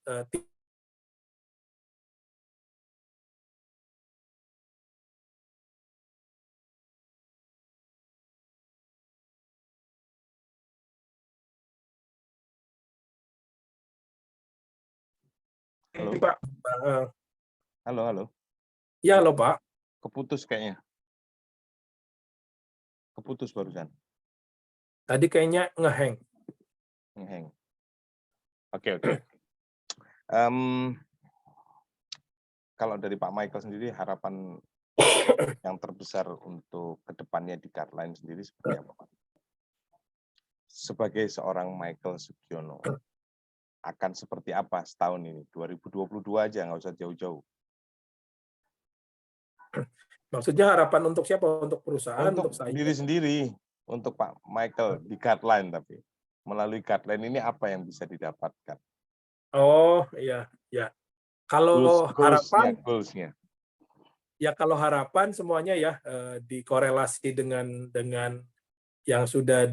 Halo, Pak. halo, halo. Ya loh Pak. Keputus kayaknya. Keputus barusan. Tadi kayaknya ngehang. Ngeheng. Oke, oke. Kalau dari Pak Michael sendiri, harapan yang terbesar untuk kedepannya di Guideline sendiri seperti apa, Pak? Sebagai seorang Michael Sugiono, akan seperti apa setahun ini? 2022 aja, nggak usah jauh-jauh. Maksudnya harapan untuk siapa? Untuk perusahaan, Untuk untuk saya? diri sendiri, untuk Pak Michael di Guideline, tapi melalui Guideline ini apa yang bisa didapatkan? Oh iya, ya. Kalau harapan, Goals-nya. ya kalau harapan semuanya ya dikorelasi dengan yang sudah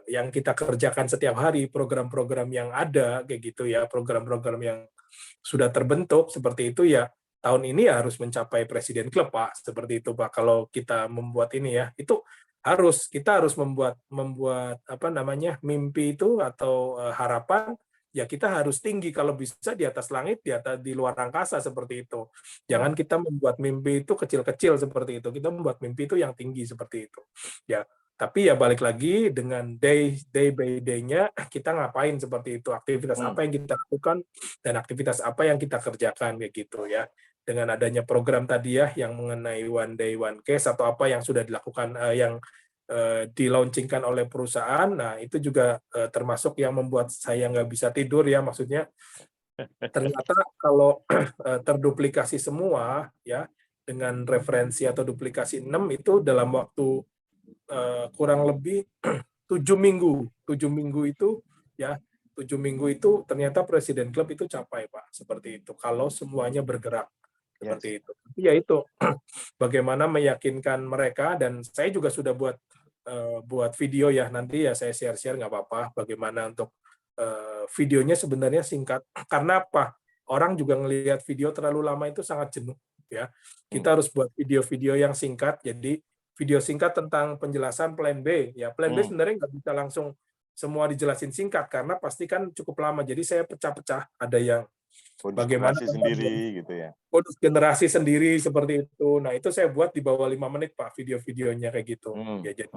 yang kita kerjakan setiap hari, program-program yang ada kayak gitu ya, program-program yang sudah terbentuk seperti itu ya. Tahun ini ya harus mencapai Presiden Klub, Pak, seperti itu, Pak. Kalau kita membuat ini ya, itu kita harus membuat apa namanya mimpi itu atau harapan ya, kita harus tinggi, kalau bisa di atas langit, di luar angkasa seperti itu. Jangan kita membuat mimpi itu kecil-kecil seperti itu. Kita membuat mimpi itu yang tinggi seperti itu. Ya, tapi ya balik lagi dengan day by day-nya kita ngapain seperti itu, aktivitas apa yang kita lakukan dan aktivitas apa yang kita kerjakan kayak gitu ya. Dengan adanya program tadi ya yang mengenai one day one case atau apa yang sudah dilakukan yang dilaunchingkan oleh perusahaan, nah itu juga termasuk yang membuat saya nggak bisa tidur ya, maksudnya ternyata kalau terduplikasi semua ya dengan referensi atau duplikasi 6 itu dalam waktu kurang lebih 7 minggu. 7 minggu itu ya, 7 minggu itu ternyata Presiden Klub itu capai, Pak, seperti itu. Kalau semuanya bergerak seperti itu. Ya itu bagaimana meyakinkan mereka, dan saya juga sudah buat video ya, nanti ya saya share nggak apa-apa bagaimana untuk videonya sebenarnya singkat. Karena apa? Orang juga ngelihat video terlalu lama itu sangat jenuh ya. Kita harus buat video-video yang singkat. Jadi video singkat tentang penjelasan plan B ya. Plan B sebenarnya nggak bisa langsung semua dijelasin singkat karena pasti kan cukup lama. Jadi saya pecah-pecah. Ada yang Bonus bagaimana generasi sendiri gitu ya. bonus generasi sendiri seperti itu. Nah, itu saya buat di bawah 5 menit, Pak, video-videonya kayak gitu. Ya jadi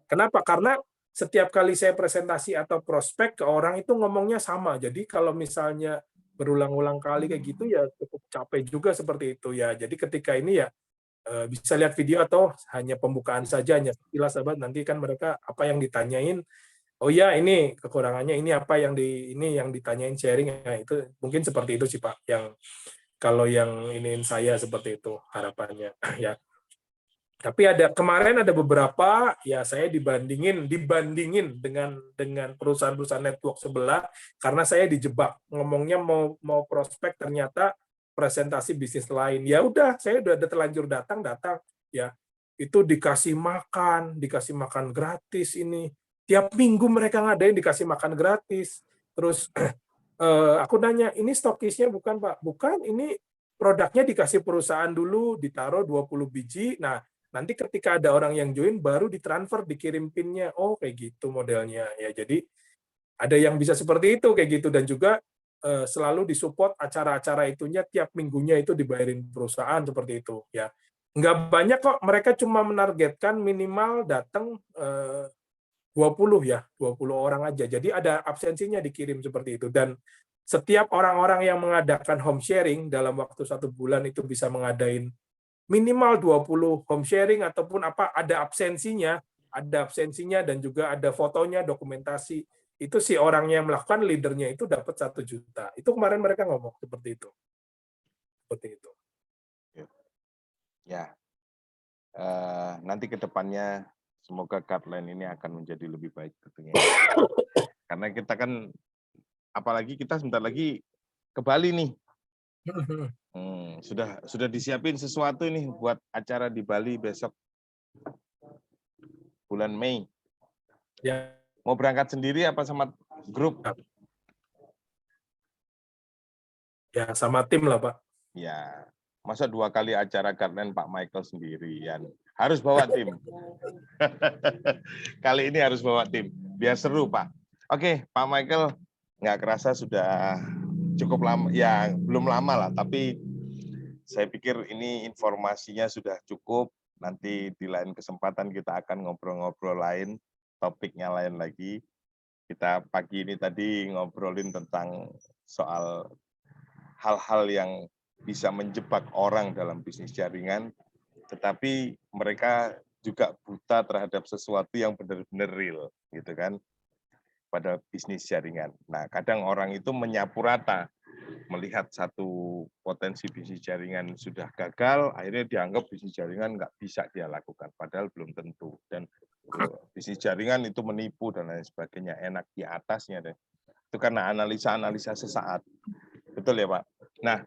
kenapa? Karena setiap kali saya presentasi atau prospek ke orang itu ngomongnya sama. Jadi kalau misalnya berulang-ulang kali kayak gitu ya cukup capek juga seperti itu ya. Jadi ketika ini ya bisa lihat video atau hanya pembukaan saja, hanya sekilas sahabat, nanti kan mereka apa yang ditanyain, oh ya ini kekurangannya, ini apa yang ditanyain, sharing ya, itu mungkin seperti itu sih Pak, yang kalau yang iniin saya seperti itu harapannya ya. Tapi kemarin ada beberapa ya saya dibandingin dengan perusahaan-perusahaan network sebelah karena saya dijebak ngomongnya mau prospek, ternyata presentasi bisnis lain. Ya udah, saya udah terlanjur datang ya. Itu dikasih makan gratis ini. Tiap minggu mereka ngadain dikasih makan gratis. Terus aku nanya, ini stokisnya bukan Pak? Bukan, ini produknya dikasih perusahaan dulu, ditaruh 20 biji. Nah, nanti ketika ada orang yang join, baru ditransfer, dikirim PIN-nya. Oh, kayak gitu modelnya. Ya, jadi ada yang bisa seperti itu, kayak gitu. Dan juga selalu disupport acara-acara itunya, tiap minggunya itu dibayarin perusahaan, seperti itu. Ya, nggak banyak kok, mereka cuma menargetkan minimal datang 20 ya, 20 orang aja. Jadi ada absensinya dikirim seperti itu. Dan setiap orang-orang yang mengadakan home sharing dalam waktu 1 bulan itu bisa mengadain minimal 20 home sharing ataupun apa, ada absensinya dan juga ada fotonya, dokumentasi. Itu si orang yang melakukan, leadernya itu dapat 1 juta. Itu kemarin mereka ngomong seperti itu. Seperti itu. Ya, nanti ke depannya semoga guideline ini akan menjadi lebih baik tentunya. Karena kita kan, apalagi kita sebentar lagi ke Bali nih. Sudah disiapin sesuatu nih buat acara di Bali besok bulan Mei. Ya. Mau berangkat sendiri apa sama grup? Ya, sama tim lah, Pak. Ya, masa 2 kali acara guideline Pak Michael sendirian. Harus bawa tim. Kali ini harus bawa tim. Biar seru, Pak. Oke, Pak Michael, nggak kerasa sudah cukup lama. Ya, belum lama lah, tapi saya pikir ini informasinya sudah cukup. Nanti di lain kesempatan kita akan ngobrol-ngobrol lain, topiknya lain lagi. Kita pagi ini tadi ngobrolin tentang soal hal-hal yang bisa menjebak orang dalam bisnis jaringan, tetapi mereka juga buta terhadap sesuatu yang benar-benar real, gitu kan, pada bisnis jaringan. Nah, kadang orang itu menyapu rata, melihat satu potensi bisnis jaringan sudah gagal, akhirnya dianggap bisnis jaringan nggak bisa dia lakukan, padahal belum tentu. Dan bisnis jaringan itu menipu dan lain sebagainya, enak di atasnya deh. Itu karena analisa-analisa sesaat. Betul ya, Pak? Nah,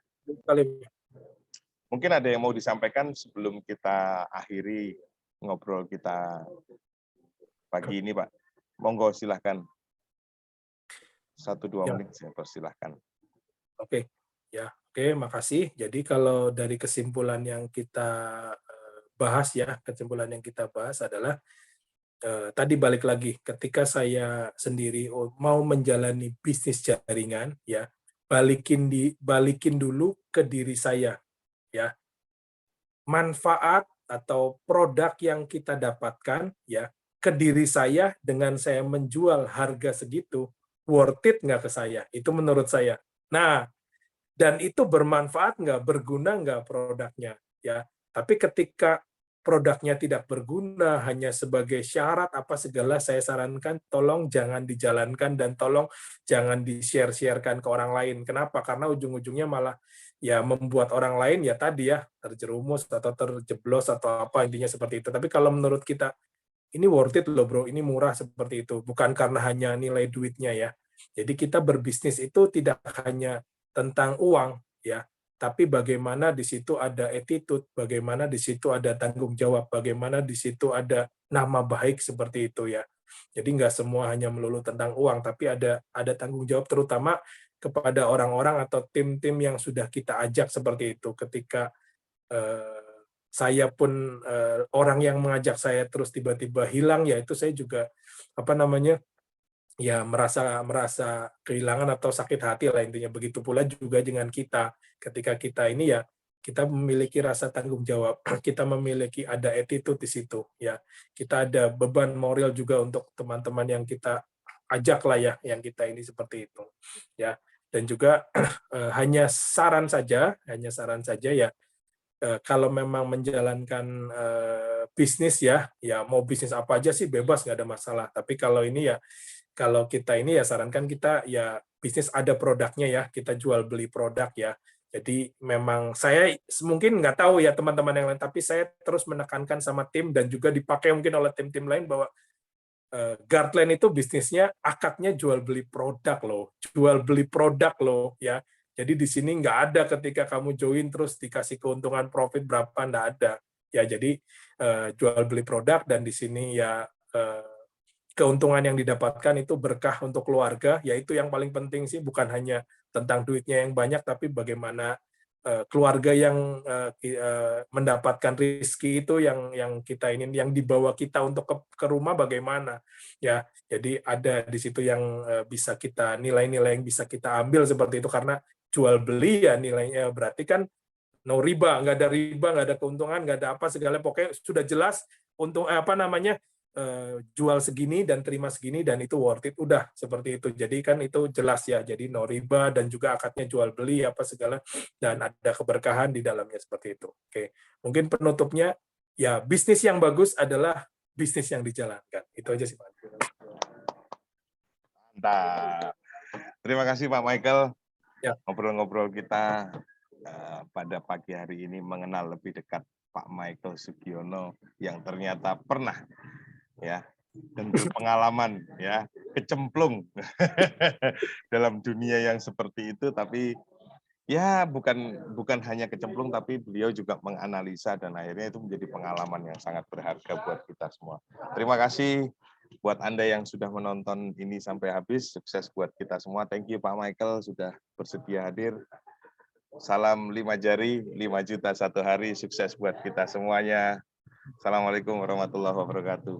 mungkin ada yang mau disampaikan sebelum kita akhiri ngobrol kita pagi ini, Pak. Monggo silahkan. 1-2 menit saya persilahkan. Oke, ya, oke, makasih. Jadi kalau dari kesimpulan yang kita bahas ya, kesimpulan yang kita bahas adalah tadi balik lagi, ketika saya sendiri mau menjalani bisnis jaringan, ya, balikin dulu ke diri saya, ya. Manfaat atau produk yang kita dapatkan, ya, ke diri saya dengan saya menjual harga segitu, worth it nggak ke saya? Itu menurut saya. Nah, dan itu bermanfaat nggak, berguna nggak produknya, ya. Tapi ketika produknya tidak berguna, hanya sebagai syarat apa segala, saya sarankan tolong jangan dijalankan dan tolong jangan di-share-sharekan ke orang lain. Kenapa? Karena ujung-ujungnya malah ya membuat orang lain ya tadi ya terjerumus atau terjeblos atau apa, intinya seperti itu. Tapi kalau menurut kita ini worth it loh bro, ini murah seperti itu, bukan karena hanya nilai duitnya ya. Jadi kita berbisnis itu tidak hanya tentang uang ya, tapi bagaimana di situ ada attitude, bagaimana di situ ada tanggung jawab, bagaimana di situ ada nama baik seperti itu ya. Jadi nggak semua hanya melulu tentang uang, tapi ada tanggung jawab terutama kepada orang-orang atau tim-tim yang sudah kita ajak seperti itu. Ketika saya pun orang yang mengajak saya terus tiba-tiba hilang, ya itu saya juga apa namanya ya merasa kehilangan atau sakit hati lah intinya. Begitu pula juga dengan kita, ketika kita ini ya kita memiliki rasa tanggung jawab, kita memiliki ada attitude di situ ya, kita ada beban moral juga untuk teman-teman yang kita ajak lah ya, yang kita ini seperti itu ya. Dan juga hanya saran saja ya, kalau memang menjalankan bisnis ya mau bisnis apa aja sih bebas, nggak ada masalah. Tapi kalau ini ya, kalau kita ini ya sarankan kita ya bisnis ada produknya ya, kita jual beli produk ya. Jadi memang saya mungkin nggak tahu ya teman-teman yang lain, tapi saya terus menekankan sama tim dan juga dipakai mungkin oleh tim-tim lain bahwa Guardline itu bisnisnya akadnya jual beli produk loh ya. Jadi di sini nggak ada ketika kamu join terus dikasih keuntungan profit berapa, nggak ada ya. Jadi jual beli produk, dan di sini ya keuntungan yang didapatkan itu berkah untuk keluarga, yaitu yang paling penting sih, bukan hanya tentang duitnya yang banyak, tapi bagaimana keluarga yang mendapatkan rezeki itu yang kita ini, yang dibawa kita untuk ke rumah bagaimana ya. Jadi ada di situ yang bisa kita nilai-nilai yang bisa kita ambil seperti itu, karena jual beli ya nilainya berarti kan no riba, nggak ada riba, nggak ada keuntungan, nggak ada apa segala, pokoknya sudah jelas untung apa namanya jual segini dan terima segini dan itu worth it, udah seperti itu. Jadi kan itu jelas ya, jadi no riba dan juga akadnya jual beli apa segala, dan ada keberkahan di dalamnya seperti itu. Oke, mungkin penutupnya ya, bisnis yang bagus adalah bisnis yang dijalankan. Itu aja sih Pak. Mantap. Terima kasih Pak Michael. Ya. Ngobrol-ngobrol kita pada pagi hari ini mengenal lebih dekat Pak Michael Sugiono yang ternyata pernah ya dan berpengalaman ya kecemplung dalam dunia yang seperti itu, tapi ya bukan hanya kecemplung, tapi beliau juga menganalisa dan akhirnya itu menjadi pengalaman yang sangat berharga buat kita semua. Terima kasih buat Anda yang sudah menonton ini sampai habis. Sukses buat kita semua. Thank you Pak Michael sudah bersedia hadir. Salam 5 jari, 5 juta satu hari. Sukses buat kita semuanya. Assalamualaikum warahmatullahi wabarakatuh.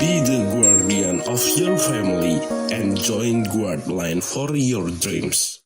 Be the guardian of your family and join Guardline for your dreams.